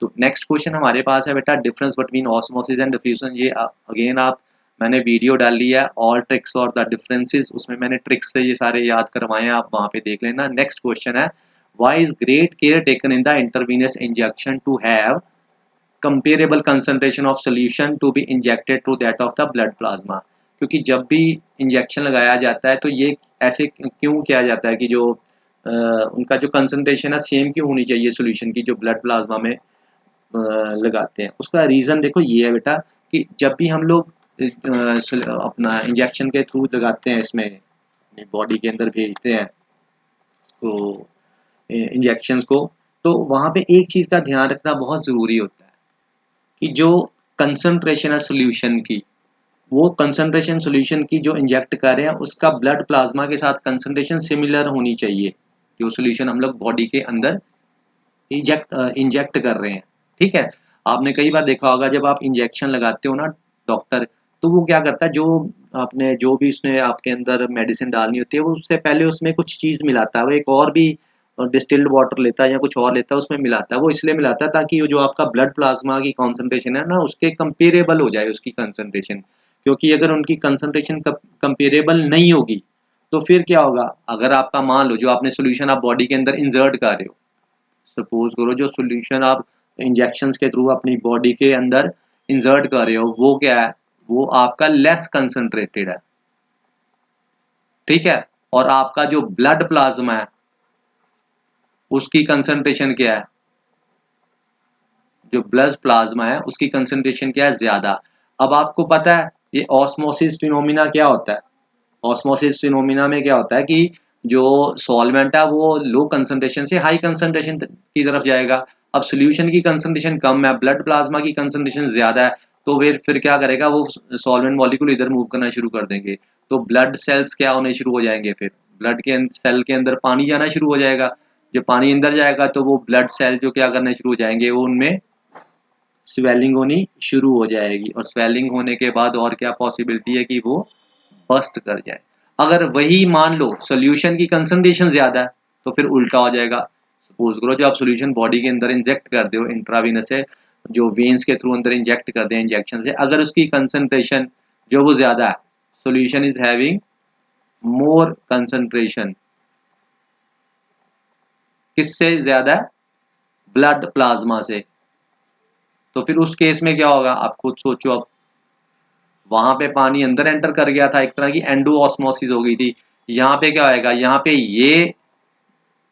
तो नेक्स्ट क्वेश्चन हमारे पास है बेटा, difference between osmosis and diffusion. ये अगेन आप, मैंने वीडियो डाल लिया है ऑल ट्रिक्स और द डिफरेंसेस, उसमें मैंने ट्रिक्स से ये सारे याद करवाए हैं, आप वहां पे देख लेना। नेक्स्ट क्वेश्चन है, why is great care taken in the intravenous injection to have comparable concentration of solution to be injected to that of the blood plasma। क्योंकि जब भी इंजेक्शन लगाया जाता है तो ये ऐसे क्यों किया जाता है कि जो उनका जो कंसंट्रेशन है सेम क्यों होनी चाहिए सोल्यूशन की जो ब्लड प्लाज्मा में लगाते हैं। उसका रीज़न देखो ये है बेटा कि जब भी हम लोग अपना इंजेक्शन के थ्रू लगाते हैं, इसमें बॉडी के अंदर भेजते हैं तो इंजेक्शंस को, तो वहाँ पे एक चीज़ का ध्यान रखना बहुत ज़रूरी होता है कि जो कंसंट्रेशन है सोल्यूशन की, वो कंसंट्रेशन सोल्यूशन की जो इंजेक्ट कर रहे हैं उसका ब्लड प्लाज्मा के साथ कंसंट्रेशन सिमिलर होनी चाहिए, जो सोल्यूशन हम लोग बॉडी के अंदर इंजेक्ट कर रहे हैं। ठीक है, आपने कई बार देखा होगा जब आप इंजेक्शन लगाते हो ना डॉक्टर, तो वो क्या करता है, जो आपने जो भी उसने आपके अंदर मेडिसिन डालनी होती है वो उससे पहले उसमें कुछ चीज़ मिलाता है, वो एक और भी डिस्टिल्ड वाटर लेता है या कुछ और लेता है, उसमें मिलाता है। वो इसलिए मिलाता है ताकि जो आपका ब्लड प्लाज्मा की कॉन्सेंट्रेशन है ना उसके कंपेरेबल हो जाए उसकी कंसेंट्रेशन, क्योंकि अगर उनकी कंसेंट्रेशन कंपेरेबल नहीं होगी तो फिर क्या होगा, अगर आपका मान लो जो आपने सोल्यूशन आप बॉडी के अंदर इंसर्ट कर रहे हो, सपोज करो जो सोल्यूशन आप इंजेक्शंस के थ्रू अपनी बॉडी के अंदर इंसर्ट कर रहे हो वो क्या है, वो आपका लेस कंसंट्रेटेड है। ठीक है, और आपका जो ब्लड प्लाज्मा है उसकी कंसंट्रेशन क्या है, जो ब्लड प्लाज्मा है उसकी कंसंट्रेशन क्या है, ज्यादा। अब आपको पता है ये ऑस्मोसिस फिनोमिना क्या होता है, ऑस्मोसिस फिनोमिना में क्या होता है कि जो सॉल्वेंट है वो लो कंसंट्रेशन से हाई कंसंट्रेशन की तरफ जाएगा। अब सोल्यूशन की कंसंट्रेशन कम है, ब्लड प्लाज्मा की कंसंट्रेशन ज्यादा है, तो फिर क्या करेगा, वो सॉल्वेंट मॉलिक्यूल इधर मूव करना शुरू कर देंगे, तो ब्लड सेल्स क्या होने शुरू हो जाएंगे, फिर ब्लड के सेल के अंदर पानी जाना शुरू हो जाएगा। जब पानी अंदर जाएगा तो वो ब्लड सेल जो क्या करने शुरू हो जाएंगे, वो उनमें स्वेलिंग होनी शुरू हो जाएगी, और स्वेलिंग होने के बाद और क्या पॉसिबिलिटी है कि वो बस्ट कर जाए। अगर वही मान लो सोल्यूशन की कंसंट्रेशन ज्यादा है तो फिर उल्टा हो जाएगा। सपोज करो जो आप सोल्यूशन बॉडी के अंदर इंजेक्ट कर दो इंट्रावीनस से, जो वेन्स के थ्रू अंदर इंजेक्ट कर दें इंजेक्शन से, अगर उसकी कंसंट्रेशन जो वो ज्यादा है, solution is having more concentration, किससे ज्यादा है, ब्लड प्लाज्मा से, तो फिर उस केस में क्या होगा आप खुद सोचो। अब वहां पे पानी अंदर एंटर कर गया था, एक तरह की एंडो ऑस्मोसिस हो गई थी। यहाँ पे क्या होएगा, यहाँ पे ये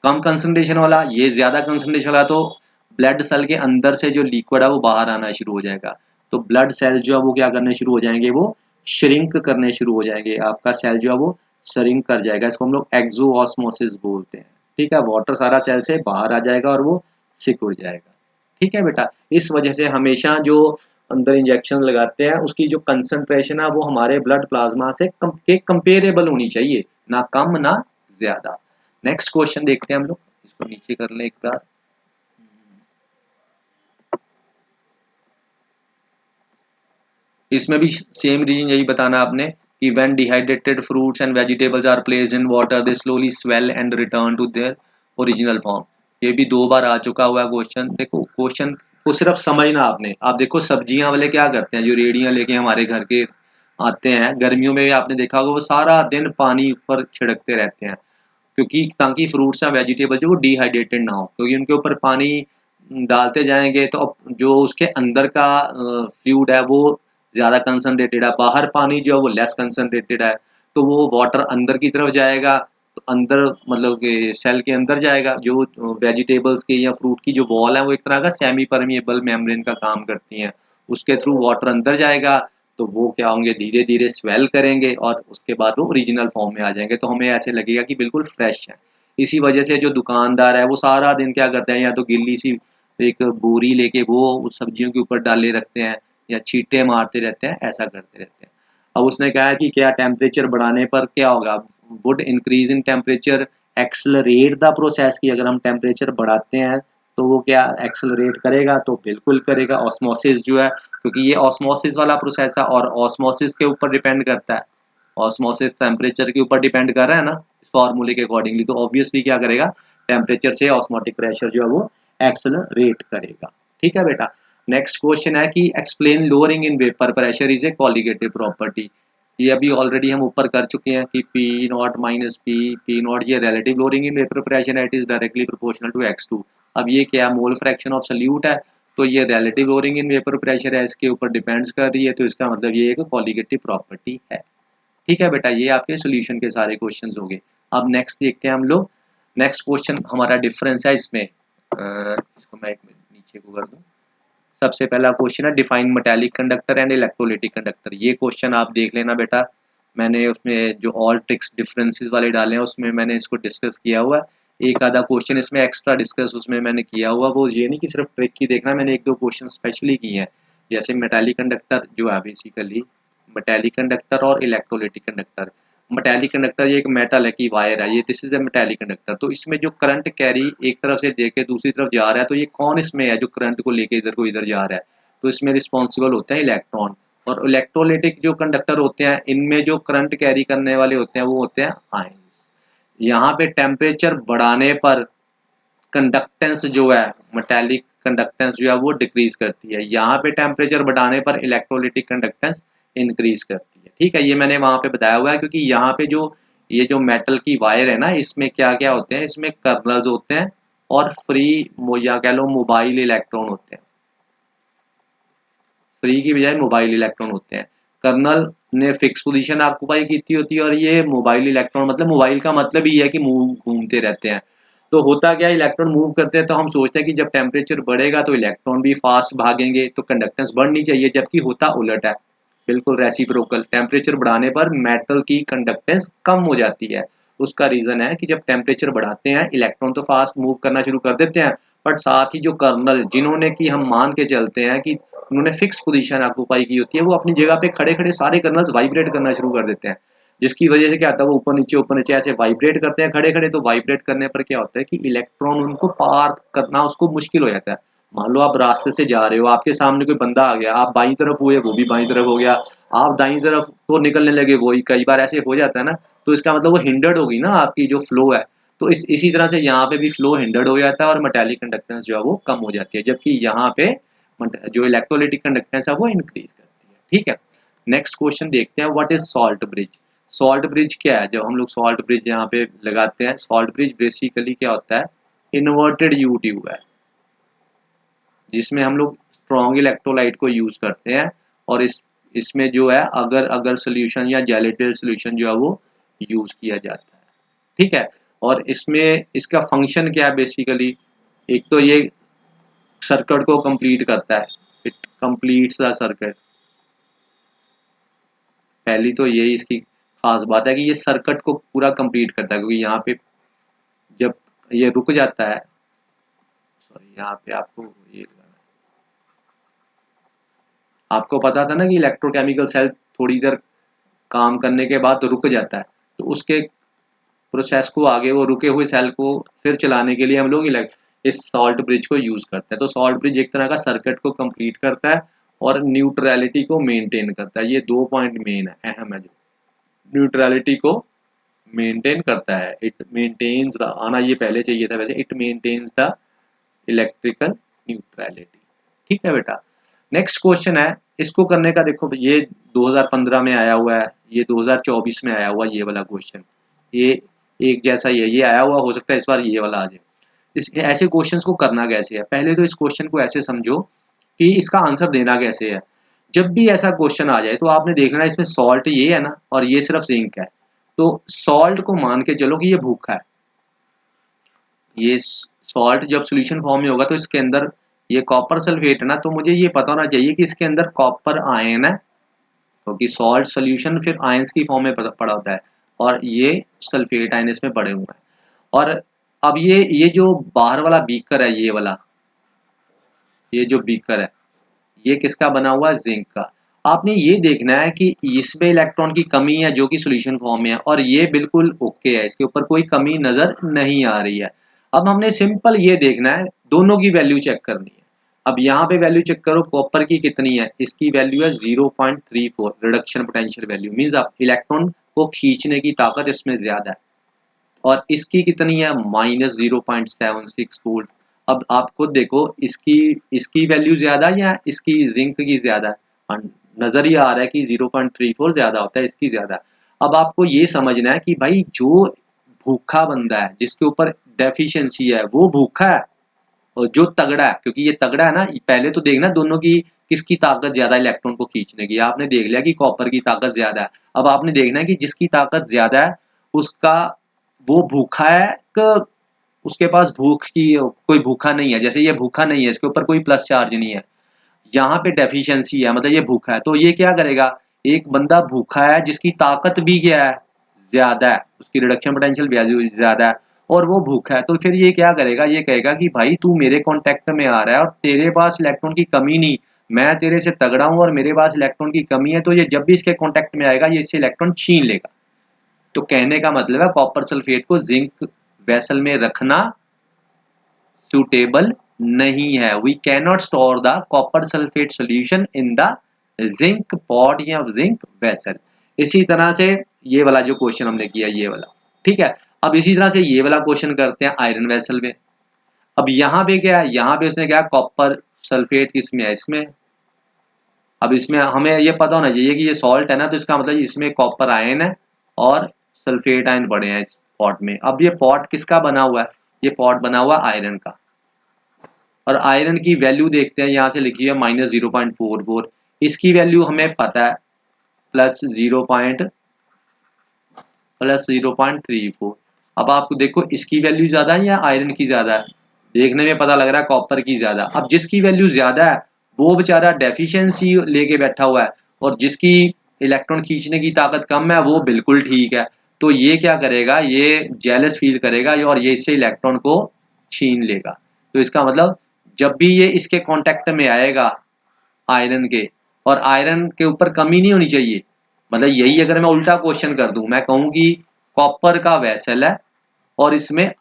कम कंसंट्रेशन वाला, ये ज्यादा कंसंट्रेशन वाला, तो ब्लड सेल के अंदर से जो लिक्विड है वो बाहर आना शुरू हो जाएगा। तो ब्लड सेल जो है वो क्या करने शुरू हो जाएंगे, वो श्रिंक करने शुरू हो जाएंगे, आपका सेल जो है वो श्रिंक कर जाएगा। इसको हम लोग एक्सो ऑस्मोसिस बोलते हैं। ठीक है, वाटर सारा सेल से बाहर आ जाएगा और वो सिकुड़ जाएगा। ठीक है बेटा, इस वजह से हमेशा जो अंदर इंजेक्शन लगाते हैं उसकी जो कंसंट्रेशन है वो हमारे ब्लड प्लाज्मा से कंपेरेबल होनी चाहिए, ना कम ना ज्यादा। नेक्स्ट क्वेश्चन देखते हैं हम लोग, इसको नीचे कर लें एक बार। इसमें भी सेम रीजन यही बताना आपने कि when dehydrated fruits and vegetables are placed in water they slowly swell and return to their original form. ये भी 2 बार आ चुका हुआ है क्वेश्चन। देखो क्वेश्चन को सिर्फ समझना आपने। आप देखो सब्जियां वाले क्या करते हैं, जो रेड़ियां लेके हमारे घर के आते हैं गर्मियों में भी आपने देखा होगा, वो सारा दिन पानी ऊपर छिड़कते रहते हैं, क्योंकि ताकि फ्रूट्स या वेजिटेबल जो वो डिहाइड्रेटेड ना हो, क्योंकि उनके ऊपर पानी डालते जाएंगे तो अब जो उसके अंदर का फ्लूइड है वो ज़्यादा कंसनट्रेटेड है, बाहर पानी जो है वो लेस कंसनट्रेटेड है। तो वो वाटर अंदर की तरफ जाएगा, तो अंदर मतलब कि सेल के अंदर जाएगा। जो वेजिटेबल्स की या फ्रूट की जो वॉल है वो एक तरह का सेमी परमिएबल मेम्ब्रेन का काम करती हैं, उसके थ्रू वाटर अंदर जाएगा, तो वो क्या होंगे, धीरे धीरे स्वेल करेंगे और उसके बाद वो ओरिजिनल फॉर्म में आ जाएंगे, तो हमें ऐसे लगेगा कि बिल्कुल फ्रेश है। इसी वजह से जो दुकानदार है वो सारा दिन क्या करते हैं, या तो गिल्ली सी एक बोरी लेके वो उस सब्जियों के ऊपर डाले रखते हैं या छींटे मारते रहते हैं, ऐसा करते रहते हैं। अब उसने कहा है कि क्या टेम्परेचर बढ़ाने पर क्या होगा, would increase in temperature accelerate the process, की अगर हम टेम्परेचर बढ़ाते हैं तो वो क्या एक्सेलरेट करेगा, तो बिल्कुल करेगा। ऑस्मोसिस जो है, क्योंकि ये ऑस्मोसिस वाला प्रोसेस है और ऑस्मोसिस के ऊपर डिपेंड करता है, ऑस्मोसिस टेम्परेचर के ऊपर डिपेंड कर रहा है ना इस फार्मूले के अकॉर्डिंगली, तो ऑब्वियसली क्या करेगा, टेम्परेचर से ऑस्मोटिक प्रेशर जो है वो एक्सेलरेट करेगा। ठीक है बेटा। नेक्स्ट क्वेश्चन है कि explain lowering in vapour pressure is a colligative property. ये अभी ऑलरेडी हम ऊपर कर चुके हैं कि P not minus P not ये relative lowering in vapour pressure it is directly proportional to x2। अब ये क्या मोल फ्रैक्शन ऑफ सल्यूट है, तो ये relative lowering in vapour pressure है, इसके ऊपर डिपेंड्स कर रही है, तो इसका मतलब ये एक कॉलिगेटिव प्रॉपर्टी है। ठीक है बेटा, ये आपके सोल्यूशन के सारे क्वेश्चंस हो गए। अब नेक्स्ट देखते हैं हम लोग। नेक्स्ट क्वेश्चन हमारा डिफरेंस है इसमें, इसको मैं एक मिनट नीचे को कर दूं। सबसे पहला क्वेश्चन है define metallic conductor and electrolytic conductor. ये क्वेश्चन आप देख लेना बेटा, मैंने उसमें जो ऑल ट्रिक्स डिफरेंसेस वाले डाले हैं उसमें मैंने इसको डिस्कस किया हुआ है। एक आधा क्वेश्चन इसमें एक्स्ट्रा डिस्कस उसमें मैंने किया हुआ, वो ये नहीं कि सिर्फ ट्रिक की देखना, मैंने एक दो क्वेश्चन स्पेशली किए हैं। जैसे मेटालिक कंडक्टर जो है बेसिकली मेटालिक कंडक्टर और इलेक्ट्रोलिटिक कंडक्टर। मेटालिक कंडक्टर ये एक मेटल है कि वायर है, ये this is a metallic conductor. तो इसमें जो करंट कैरी एक तरफ से देके दूसरी तरफ जा रहा है, तो ये कौन इसमें है जो करंट को लेके इधर को इधर जा रहा है, तो इसमें रिस्पॉन्सिबल होते हैं इलेक्ट्रॉन। और इलेक्ट्रोलिटिक जो कंडक्टर होते हैं इनमें जो करंट कैरी करने वाले होते हैं वो होते हैं आयंस। यहाँ पे टेम्परेचर बढ़ाने पर कंडक्टेंस जो है मेटालिक कंडक्टेंस जो है वो डिक्रीज करती है, यहाँ पे टेम्परेचर बढ़ाने पर इलेक्ट्रोलिटिक कंडक्टेंस इंक्रीज करती है। ठीक है, ये मैंने वहां पे बताया हुआ है, क्योंकि यहाँ पे जो ये जो मेटल की वायर है ना, इसमें क्या क्या होते हैं, इसमें कर्नल्स होते हैं और फ्री या कह लो मोबाइल इलेक्ट्रॉन होते हैं। फ्री की बजाय मोबाइल इलेक्ट्रॉन होते हैं। कर्नल ने फिक्स पोजीशन ऑक्युपाई की होती है और ये मोबाइल इलेक्ट्रॉन, मतलब मोबाइल का मतलब ही है कि मूव घूमते रहते हैं। तो होता क्या, इलेक्ट्रॉन मूव करते हैं तो हम सोचते हैं कि जब टेम्परेचर बढ़ेगा तो इलेक्ट्रॉन भी फास्ट भागेंगे, तो कंडक्टेंस बढ़नी चाहिए, जबकि होता उलट है, बिल्कुल रेसिप्रोकल। टेम्परेचर बढ़ाने पर मेटल की कंडक्टेंस कम हो जाती है। उसका रीजन है कि जब टेम्परेचर बढ़ाते हैं इलेक्ट्रॉन तो फास्ट मूव करना शुरू कर देते हैं, बट साथ ही जो कर्नल जिन्होंने कि हम मान के चलते हैं कि उन्होंने फिक्स पोजीशन ऑक्युपाई की होती है, वो अपनी जगह पे खड़े खड़े सारे कर्नल्स वाइब्रेट करना शुरू कर देते हैं, जिसकी वजह से क्या होता है, वो ऊपर नीचे ऐसे वाइब्रेट करते हैं खड़े खड़े। तो वाइब्रेट करने पर क्या होता है कि इलेक्ट्रॉन उनको पार करना उसको मुश्किल हो जाता है। मान लो आप रास्ते से जा रहे हो, आपके सामने कोई बंदा आ गया, आप बाईं तरफ हुए वो भी बाईं तरफ हो गया, आप दाईं तरफ को निकलने लगे, वो ही कई बार ऐसे हो जाता है ना, तो इसका मतलब वो हिंडर्ड होगी ना आपकी जो फ्लो है। तो इसी तरह से यहाँ पे भी फ्लो हिंडर्ड हो जाता है और मेटालिक कंडक्टेंस जो है वो कम हो जाती है, जबकि यहाँ पे जो इलेक्ट्रोलिटिक कंडक्टेंस है वो इंक्रीज करती है। ठीक है, नेक्स्ट क्वेश्चन देखते हैं, what is salt bridge. Salt bridge क्या है, जब हम लोग सॉल्ट ब्रिज यहाँ पे लगाते हैं, सॉल्ट ब्रिज बेसिकली क्या होता है, इन्वर्टेड यू ट्यूब है, जिसमें हम लोग स्ट्रॉन्ग इलेक्ट्रोलाइट को यूज करते हैं और इसमें जो है अगर अगर सोल्यूशन या जेलेटेड सोल्यूशन जो है वो यूज किया जाता है। ठीक है, और इसमें इसका फंक्शन क्या है बेसिकली, एक तो ये सर्किट को कंप्लीट करता है, इट कंप्लीट्स द सर्किट। पहली तो यही इसकी खास बात है कि ये सर्किट को पूरा कंप्लीट करता है, क्योंकि यहाँ पे जब ये रुक जाता है, सॉरी यहाँ पे आपको ये लगाना है। आपको पता था ना कि इलेक्ट्रोकेमिकल सेल थोड़ी देर काम करने के बाद तो रुक जाता है, तो उसके प्रोसेस को आगे वो रुके हुए सेल को फिर चलाने के लिए हम लोग इस सॉल्ट ब्रिज को यूज करते हैं। तो सॉल्ट ब्रिज एक तरह का सर्किट को कंप्लीट करता है और न्यूट्रलिटी को मेंटेन करता है। ये दो पॉइंट मेन है, अहम है, जो न्यूट्रलिटी को मेंटेन करता है, इट मेंटेन्स द, आना ये पहले चाहिए था वैसे, it maintains the electrical neutrality. ठीक है बेटा, नेक्स्ट क्वेश्चन है, इसको करने का देखो, ये 2015 में आया हुआ है, ये 2024 में आया हुआ, ये वाला क्वेश्चन ये एक जैसा ही है, ये आया हुआ, हो सकता है इस बार ये वाला आ जाए। इस ऐसे क्वेश्चंस को करना कैसे है, पहले तो इस क्वेश्चन को ऐसे समझो कि इसका आंसर देना कैसे है। जब भी ऐसा क्वेश्चन आ जाए तो आपने देख लेना इसमें सॉल्ट ये है ना और ये सिर्फ जिंक है, तो सॉल्ट को मान के चलो कि ये भूखा है, ये सॉल्ट जब सोल्यूशन फॉर्म में होगा तो इसके अंदर ये कॉपर सल्फेट है ना, तो मुझे ये पता होना चाहिए कि इसके अंदर कॉपर आयन है, क्योंकि सॉल्ट सोल्यूशन फिर आयंस की फॉर्म में पड़ा होता है, और ये सल्फेट आयन इसमें पड़े हुए हैं। और अब ये जो बाहर वाला बीकर है, ये वाला, ये जो बीकर है, ये किसका बना हुआ है? जिंक का। आपने ये देखना है कि इसमें इलेक्ट्रॉन की कमी है जो कि सॉल्यूशन फॉर्म में है, और ये बिल्कुल ओके है, इसके ऊपर कोई कमी नजर नहीं आ रही है। अब हमने सिंपल ये देखना है, दोनों की वैल्यू चेक करनी है। अब यहाँ पे वैल्यू चेक करो, कॉपर की कितनी है, इसकी वैल्यू है 0.34 रिडक्शन पोटेंशियल वैल्यू, मींस आप इलेक्ट्रॉन को खींचने की ताकत इसमें ज्यादा है। और इसकी कितनी है? -0.76 वोल्ट। अब आप खुद देखो, इसकी वैल्यू ज्यादा या इसकी जिंक की ज्यादा है? नजर ही आ रहा है कि 0.34 ज्यादा होता है, इसकी ज्यादा है। अब आपको ये समझना है कि भाई जो भूखा बंदा है, जिसके ऊपर डेफिशिएंसी है, वो भूखा है, और जो तगड़ा है, क्योंकि ये तगड़ा है ना, पहले तो देखना दोनों की किसकी ताकत ज्यादा इलेक्ट्रॉन को खींचने की। आपने देख लिया कि कॉपर की ताकत ज्यादा है। अब आपने देखना है कि जिसकी ताकत ज्यादा है उसका, वो भूखा है कि उसके पास भूख की कोई भूखा नहीं है। जैसे ये भूखा नहीं है, इसके ऊपर कोई प्लस चार्ज नहीं है, यहाँ पे डेफिशिएंसी है, मतलब ये भूखा है, तो ये क्या करेगा? एक बंदा भूखा है जिसकी ताकत भी क्या है? ज्यादा है, उसकी रिडक्शन पोटेंशियल वैल्यू ज्यादा है, और वो भूखा है, तो फिर ये क्या करेगा? ये कहेगा कि भाई तू मेरे कांटेक्ट में आ रहा है और तेरे पास इलेक्ट्रॉन की कमी नहीं, मैं तेरे से तगड़ा हूं और मेरे पास इलेक्ट्रॉन की कमी है, तो ये जब भी इसके कांटेक्ट में आएगा ये इससे इलेक्ट्रॉन छीन लेगा। तो कहने का मतलब है कॉपर सल्फेट को जिंक वेसल में रखना सुटेबल नहीं है। We can not store the copper sulphate solution in the zinc pot या जिंक वेसल। इसी तरह से ये वाला जो क्वेश्चन हमने किया, ये वाला, ठीक है। अब इसी तरह से ये वाला क्वेश्चन करते हैं आयरन वेसल में। अब यहाँ पे क्या है? यहाँ पे उसने क्या, कॉपर सल्फेट किसमें है? इसमें। अब इसमें हमें ये पता होना चाहिए कि ये सॉल्ट है ना, तो इसका मतलब इसमें कॉपर आयन है और सल्फेट आयन पड़े हैं इस पॉट में। अब ये पॉट किसका बना हुआ है? ये पॉट बना हुआ आयरन का। और आयरन की वैल्यू देखते हैं, यहाँ से लिखी है -0.44। इसकी वैल्यू हमें पता है +0.34। अब आपको देखो, इसकी वैल्यू ज्यादा है या आयरन की ज्यादा है? देखने में पता लग रहा है कॉपर की ज्यादा। अब जिसकी वैल्यू ज्यादा है वो बेचारा डेफिशिएंसी लेके बैठा हुआ है, और जिसकी इलेक्ट्रॉन खींचने की ताकत कम है वो बिल्कुल ठीक है। तो ये क्या करेगा? ये जेलस फील करेगा और ये इससे इलेक्ट्रॉन को छीन लेगा। तो इसका मतलब जब भी ये इसके कांटेक्ट में आएगा आयरन के, और आयरन के ऊपर कमी नहीं होनी चाहिए, मतलब यही अगर मैं उल्टा क्वेश्चन कर दूं, मैं कहूं कि कॉपर का वेसल है और इसमें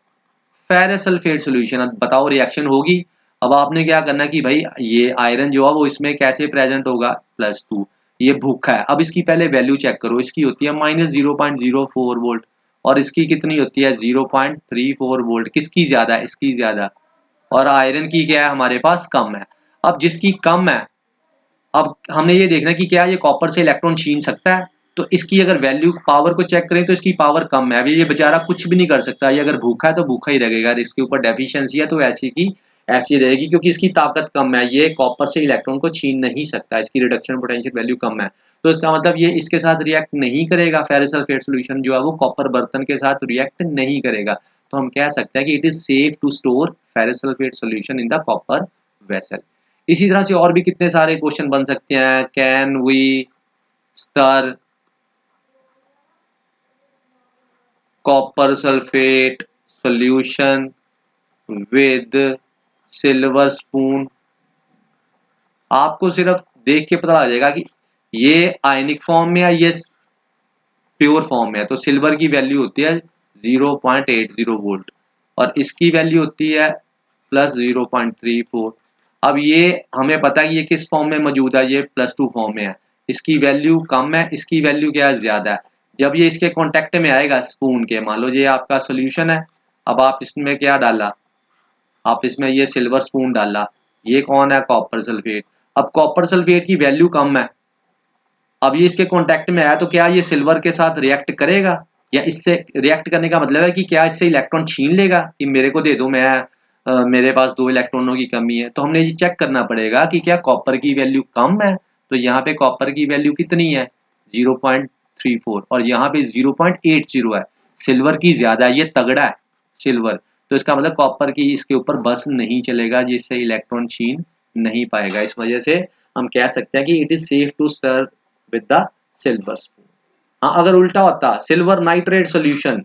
फेरस सल्फेट सॉल्यूशन, अब बताओ रिएक्शन होगी? अब आपने क्या करना है कि भाई ये आयरन जो है वो इसमें कैसे प्रेजेंट होगा? +2। ये भूखा है। अब इसकी पहले वैल्यू चेक करो, इसकी होती है -0.04 वोल्ट, और इसकी कितनी होती है? 0.34 वोल्ट। किसकी ज्यादा है? इसकी ज्यादा। और आयरन की क्या है हमारे पास? कम है। अब जिसकी कम है, अब हमने ये देखना है कि क्या ये कॉपर से इलेक्ट्रॉन छीन सकता है। तो इसकी अगर वैल्यू पावर को चेक करें तो इसकी पावर कम है। अभी ये बेचारा कुछ भी नहीं कर सकता, ये अगर भूखा है तो भूखा ही रहेगा, इसके ऊपर डेफिशिएंसी है तो ऐसी की ऐसी रहेगी, क्योंकि इसकी ताकत कम है, ये कॉपर से इलेक्ट्रॉन को छीन नहीं सकता, इसकी रिडक्शन पोटेंशियल वैल्यू कम है। तो इसका मतलब ये इसके साथ रिएक्ट नहीं करेगा, फेरस सल्फेट सॉल्यूशन जो है वो कॉपर बर्तन के साथ रिएक्ट नहीं करेगा। तो हम कह सकते हैं कि it is safe to store ferrous sulphate solution in the copper vessel. इसी तरह से और भी कितने सारे क्वेश्चन बन सकते हैं। Can we stir copper sulphate solution with silver spoon? आपको सिर्फ देख के पता लग जाएगा कि ये आयनिक फॉर्म में है, ये प्योर फॉर्म में है। तो सिल्वर की वैल्यू होती है 0.80 वोल्ट, और इसकी वैल्यू होती है +0.34। अब ये हमें पता है कि ये किस फॉर्म में मौजूद है, ये +2 फॉर्म में है। इसकी वैल्यू कम है, इसकी वैल्यू क्या है? ज्यादा है। जब ये इसके कांटेक्ट में आएगा स्पून के, मान लो ये आपका सॉल्यूशन है, अब आप इसमें क्या डाला? आप इसमें ये सिल्वर स्पून डाला, ये कौन है? Copper sulphate. अब कॉपर सल्फेट की वैल्यू कम है, अब ये इसके कांटेक्ट में आया, तो क्या ये सिल्वर के साथ रिएक्ट करेगा? या इससे रिएक्ट करने का मतलब है कि क्या इससे इलेक्ट्रॉन छीन लेगा कि मेरे को दे दो, मैं मेरे पास 2 इलेक्ट्रॉनों की कमी है। तो हमने ये चेक करना पड़ेगा कि क्या कॉपर की वैल्यू कम है। तो यहाँ पे कॉपर की वैल्यू कितनी है? 0.34 और यहाँ पे 0.80 है। सिल्वर की ज्यादा, ये तगड़ा है सिल्वर, तो इसका मतलब कॉपर की इसके ऊपर बस नहीं चलेगा, जिससे इलेक्ट्रॉन छीन नहीं पाएगा। इस वजह से हम कह सकते हैं कि it is safe to stir with the silver spoon. हाँ, अगर उल्टा होता silver nitrate solution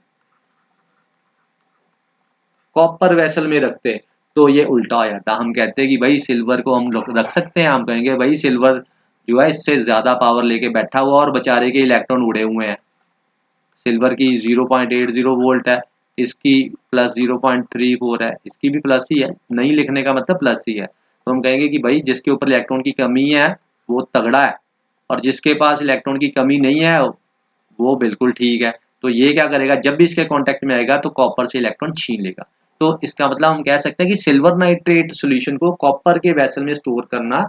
copper vessel में रखते तो ये उल्टा हो जाता। हम कहते हैं कि भाई सिल्वर को हम रख सकते हैं, हम कहेंगे भाई सिल्वर जो है इससे ज्यादा पावर लेके बैठा हुआ और बेचारे के इलेक्ट्रॉन उड़े हुए हैं। सिल्वर की 0.80 वोल्ट है, इसकी प्लस 0.34 है, इसकी भी प्लस ही है, नहीं लिखने का मतलब प्लस ही है। तो हम कहेंगे कि भाई जिसके ऊपर इलेक्ट्रॉन की कमी है वो तगड़ा है, और जिसके पास इलेक्ट्रॉन की कमी नहीं है वो बिल्कुल ठीक है। तो ये क्या करेगा, जब भी इसके कांटेक्ट में आएगा तो कॉपर से इलेक्ट्रॉन छीन लेगा। तो इसका मतलब हम कह सकते हैं कि सिल्वर नाइट्रेट सॉल्यूशन को कॉपर के वेसल में स्टोर करना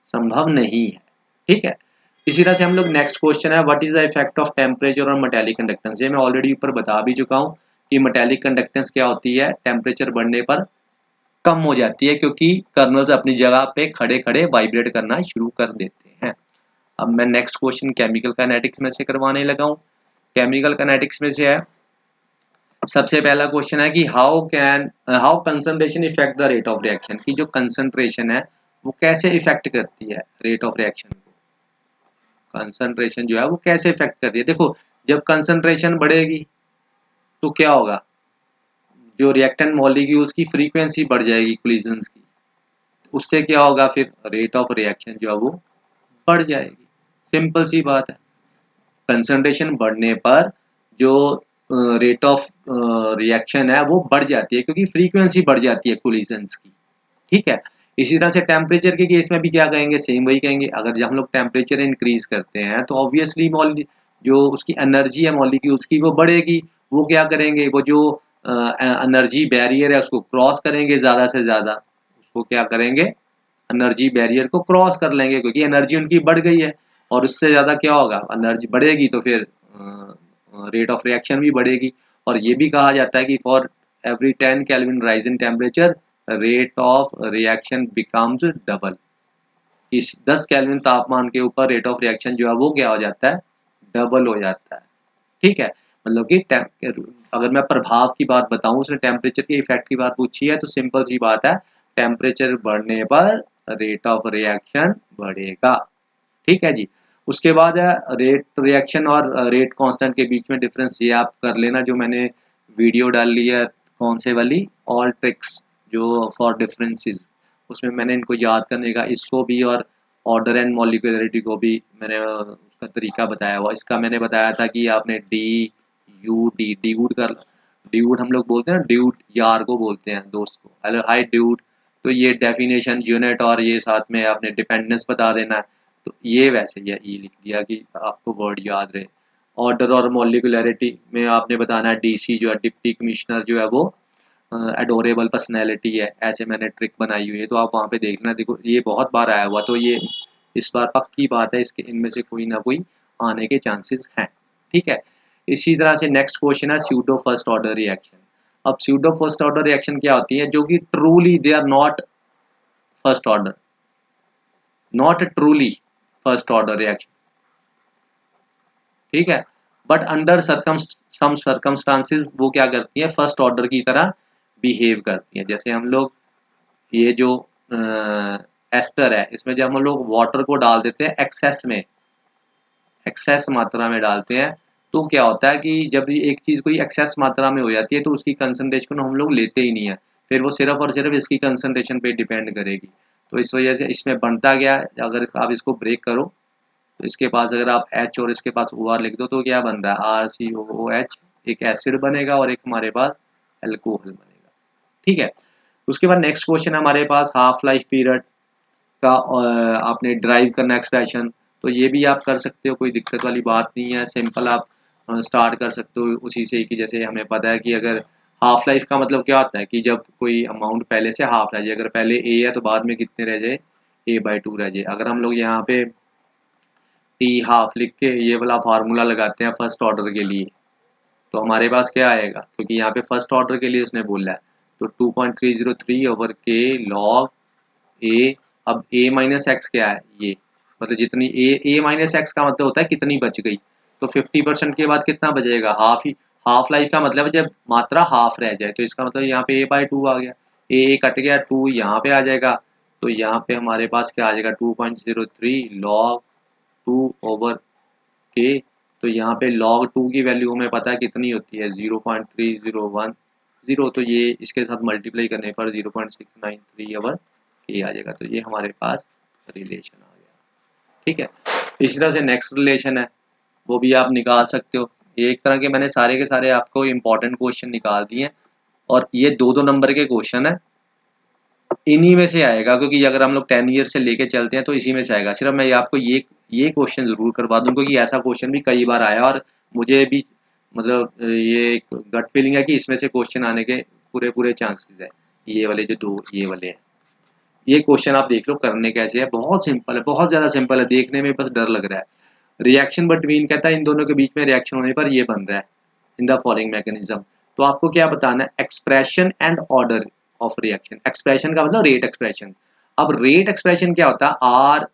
संभव नहीं है। ठीक है, इसी तरह से हम लोग नेक्स्ट क्वेश्चन है, what is the effect of temperature और मेटेलिक कंडक्टेंस। ये मैं ऑलरेडी ऊपर बता भी चुका हूँ कि मेटेलिक कंडक्टेंस क्या होती है, टेम्परेचर बढ़ने पर कम हो जाती है, क्योंकि कर्नल्स अपनी जगह पे खड़े खड़े वाइब्रेट करना शुरू कर देते हैं। अब मैं नेक्स्ट क्वेश्चन केमिकल काइनेटिक्स में से करवाने लगा हूँ। केमिकल काइनेटिक्स में से है, सबसे पहला क्वेश्चन है कि how concentration effect the rate of reaction, की जो कंसंट्रेशन है वो कैसे इफेक्ट करती है रेट ऑफ रिएक्शन को। कंसंट्रेशन जो है वो कैसे इफेक्ट करती है, देखो जब कंसंट्रेशन बढ़ेगी तो क्या होगा, जो रिएक्टेंट मॉलिक्यूल्स की फ्रीक्वेंसी बढ़ जाएगी कोलिजन्स की, उससे क्या होगा, फिर रेट ऑफ रिएक्शन जो है वो बढ़ जाएगी। सिंपल सी बात है, कंसंट्रेशन बढ़ने पर जो रेट ऑफ रिएक्शन है वो बढ़ जाती है, क्योंकि फ्रीक्वेंसी बढ़ जाती है कोलिजन्स की। ठीक है, इसी तरह से टेम्परेचर के केस में भी क्या कहेंगे, सेम वही कहेंगे। अगर हम लोग टेम्परेचर इंक्रीज करते हैं तो ऑब्वियसली जो उसकी एनर्जी है मॉलिक्यूल्स की वो बढ़ेगी। वो क्या करेंगे, वो जो एनर्जी बैरियर है उसको क्रॉस करेंगे, ज्यादा से ज्यादा उसको क्या करेंगे, एनर्जी बैरियर को क्रॉस कर लेंगे, क्योंकि एनर्जी उनकी बढ़ गई है। और उससे ज्यादा क्या होगा, एनर्जी बढ़ेगी तो फिर रेट ऑफ रिएक्शन भी बढ़ेगी। और ये भी कहा जाता है कि for every 10 kelvin rise in temperature rate of reaction becomes double. इस 10 केल्विन तापमान के ऊपर रेट ऑफ रिएक्शन जो है वो क्या हो जाता है, डबल हो जाता है। ठीक है, मतलब कि अगर मैं प्रभाव की बात बताऊं, उसने टेम्परेचर के इफेक्ट की बात पूछी है, तो सिंपल सी बात है, टेम्परेचर बढ़ने पर रेट ऑफ रिएक्शन बढ़ेगा। ठीक है जी, उसके बाद है रेट रिएक्शन और रेट कांस्टेंट के बीच में डिफरेंस, ये आप कर लेना, जो मैंने वीडियो डाल ली है कौन से वाली, ऑल ट्रिक्स जो फॉर डिफरेंसेस, उसमें मैंने इनको याद करने का, इसको भी और ऑर्डर एंड मॉलिक्यूलरिटी को भी मैंने उसका तरीका बताया हुआ। इसका मैंने बताया था कि आपने ड्यूड कर, ड्यूड हम लोग बोलते हैं, ड्यूड यार को बोलते हैं, दोस्त को, हेलो हाय ड्यूड। तो ये डेफिनेशन यूनिट और ये साथ में आपने डिपेंडेंस बता देना है। तो ये वैसे ही है, ये लिख दिया कि आपको वर्ड याद रहे। ऑर्डर और मॉलिक्यूलरिटी में आपने बताना है डीसी जो है डिप्टी कमिश्नर जो है वो एडोरेबल पर्सनैलिटी है, ऐसे मैंने ट्रिक बनाई हुई है, तो आप वहाँ पे देखना। देखो ये बहुत बार आया हुआ, तो ये इस बार पक्की बात है, इसके इनमें से कोई ना कोई आने के चांसेस हैं। ठीक है, इसी तरह से नेक्स्ट क्वेश्चन है स्यूडो फर्स्ट ऑर्डर रिएक्शन। अब स्यूडो फर्स्ट ऑर्डर रिएक्शन क्या होती है, जो कि truly they are not first order, not truly first order reaction. ठीक है, बट अंडर सम सर्कमस्टांसेस वो क्या करती है, फर्स्ट ऑर्डर की तरह बिहेव करती है। जैसे हम लोग ये जो एस्टर है, इसमें जब हम लोग वाटर को डाल देते हैं एक्सेस में, एक्सेस मात्रा में डालते हैं, तो क्या होता है कि जब ये एक चीज कोई एक्सेस मात्रा में हो जाती है तो उसकी कंसंट्रेशन हम लोग लेते ही नहीं है, फिर वो सिर्फ और सिर्फ इसकी कंसंट्रेशन पे डिपेंड करेगी। तो इस वजह से इसमें बनता गया, अगर आप इसको ब्रेक करो तो इसके पास अगर आप H और इसके पास OR लिख दो तो क्या बन रहा है, RCOOH, एक एसिड बनेगा और एक हमारे पास एल्कोहल बनेगा। ठीक है, उसके बाद नेक्स्ट क्वेश्चन है हमारे पास हाफ लाइफ पीरियड का, आपने ड्राइव करना एक्सप्रेशन। तो ये भी आप कर सकते हो, कोई दिक्कत वाली बात नहीं है, सिंपल आप स्टार्ट कर सकते हो उसी से कि जैसे हमें पता है कि अगर हाफ लाइफ का मतलब क्या होता है कि जब कोई अमाउंट पहले से हाफ रह जाए, अगर पहले ए है तो बाद में कितने रह जाए, A/2 रह जाए। अगर हम लोग यहाँ पे टी हाफ लिख के ये वाला फार्मूला लगाते हैं फर्स्ट ऑर्डर के लिए, तो हमारे पास क्या आएगा, क्योंकि यहाँ पे फर्स्ट ऑर्डर के लिए उसने बोला है, तो 2.303 ओवर के लॉग ए। अब a माइनस एक्स क्या है, ये मतलब जितनी a माइनस एक्स का मतलब होता है कितनी बच गई, तो 50% के बाद कितना बचेगा, हाफ ही। हाफ लाइफ का मतलब जब मात्रा हाफ रह जाए, तो इसका मतलब यहाँ पे a/2 आ गया, a कट गया, 2 यहाँ पे आ जाएगा, तो यहाँ पे हमारे पास क्या आ जाएगा 2.03 log 2 ओवर के। तो यहाँ पे log 2 की वैल्यू हमें पता है कितनी होती है 0.3010, तो ये इसके साथ मल्टीप्लाई करने पर 0.693 ओवर के आ जाएगा। तो ये हमारे पास रिलेशन आ गया, ठीक है। इसी तरह से नेक्स्ट रिलेशन है, वो भी आप निकाल सकते हो। ये एक तरह के मैंने सारे के सारे आपको इंपॉर्टेंट क्वेश्चन निकाल दिए हैं, और ये 2-2 नंबर के क्वेश्चन है, इन्हीं में से आएगा, क्योंकि अगर हम लोग 10 ईयर से लेके चलते हैं तो इसी में से आएगा। सिर्फ मैं आपको ये क्वेश्चन जरूर करवा दूं, क्योंकि ऐसा क्वेश्चन भी कई बार आया, और मुझे भी मतलब ये एक गट फीलिंग है कि इसमें से क्वेश्चन आने के पूरे पूरे चांसेस है। ये वाले जो दो ये वाले हैं, ये क्वेश्चन आप देख लो करने कैसे है, बहुत सिंपल है, बहुत ज्यादा सिंपल है, देखने में बस डर लग रहा है। रिएक्शन बिटवीन कहता है इन दोनों के बीच में रिएक्शन होने पर ये बन रहा है इन द फॉलोइंग मैकेनिज्म। तो आपको क्या बताना है, expression and order of reaction. Expression का मतलब रेट एक्सप्रेशन। अब रेट एक्सप्रेशन क्या होता है, आर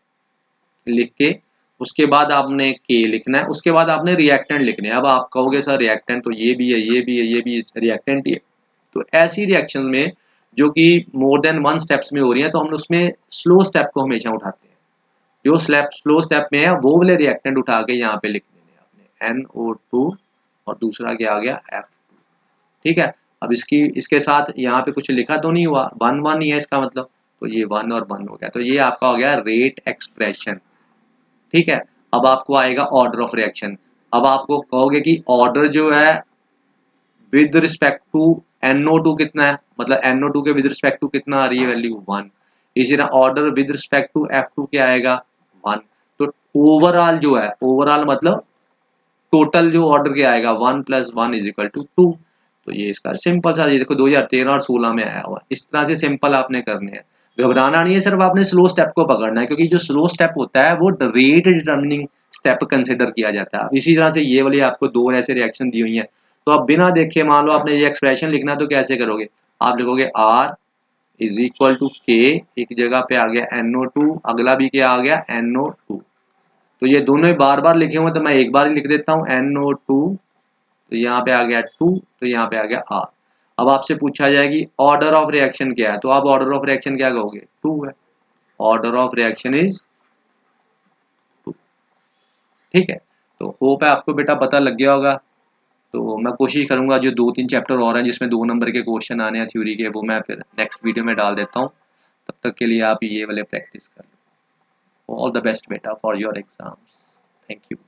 लिख के उसके बाद आपने के लिखना है, उसके बाद आपने रिएक्टेंट लिखने हैं। अब आप कहोगे सर रिएक्टेंट तो ये भी है, ये भी है, ये भी रिएक्टेंट ही है। तो ऐसी रिएक्शन में जो कि मोर देन 1 स्टेप्स में हो रही है, तो हम उसमें स्लो स्टेप को हमेशा उठाते हैं। जो स्लो स्टेप में है वो वाले रिएक्टेंट उठा के यहाँ पे लिख देने आपने NO2, और दूसरा क्या आ गया F, ठीक है। अब इसके साथ यहाँ पे कुछ लिखा तो नहीं हुआ, 1 1 ही है इसका मतलब, तो ये 1 और 1 हो गया, तो ये आपका हो गया रेट एक्सप्रेशन, ठीक है। अब आपको आएगा ऑर्डर ऑफ रिएक्शन। अब आपको कहोगे कि ऑर्डर जो है विद रिस्पेक्ट टू NO2 कितना है, मतलब NO2 के विद रिस्पेक्ट टू कितना आ रही है वैल्यू 1। इसी तरह order with respect to F2 क्या आएगा 1। तो ओवरऑल जो है, ओवरऑल मतलब टोटल जो ऑर्डर क्या आएगा 1 + 1 = 2। तो ये इसका सिंपल सा, ये देखो 2013 और 16 में आया हुआ, इस तरह से सिंपल आपने करने हैं। घबराना नहीं है, सिर्फ आपने स्लो स्टेप को पकड़ना है, क्योंकि जो स्लो स्टेप होता है वो रेट डिटर्मिनिंग स्टेप कंसिडर किया जाता है। इसी तरह से ये वाली आपको दो ऐसे रिएक्शन दी हुई हैं, तो आप बिना देखे मान लो आपने ये एक्सप्रेशन लिखना, तो कैसे करोगे, आप लिखोगे R = K, एक जगह पे आ गया NO2, अगला भी क्या आ गया NO2। तो ये दोनों बार बार लिखे हुए, तो मैं एक बार ही लिख देता हूँ NO2, तो यहाँ पे आ गया 2, तो यहाँ पे आ गया R। अब आपसे पूछा जाएगी ऑर्डर ऑफ रिएक्शन क्या है, तो आप ऑर्डर ऑफ रिएक्शन क्या कहोगे 2 है, ऑर्डर ऑफ रिएक्शन इज 2, ठीक है। तो होप है आपको बेटा पता लग गया होगा। तो मैं कोशिश करूंगा जो 2-3 चैप्टर और हैं जिसमें 2 नंबर के क्वेश्चन आने हैं थ्योरी के, वो मैं फिर नेक्स्ट वीडियो में डाल देता हूँ। तब तक के लिए आप ये वाले प्रैक्टिस कर लो। ऑल द बेस्ट बेटा for your exams, thank you.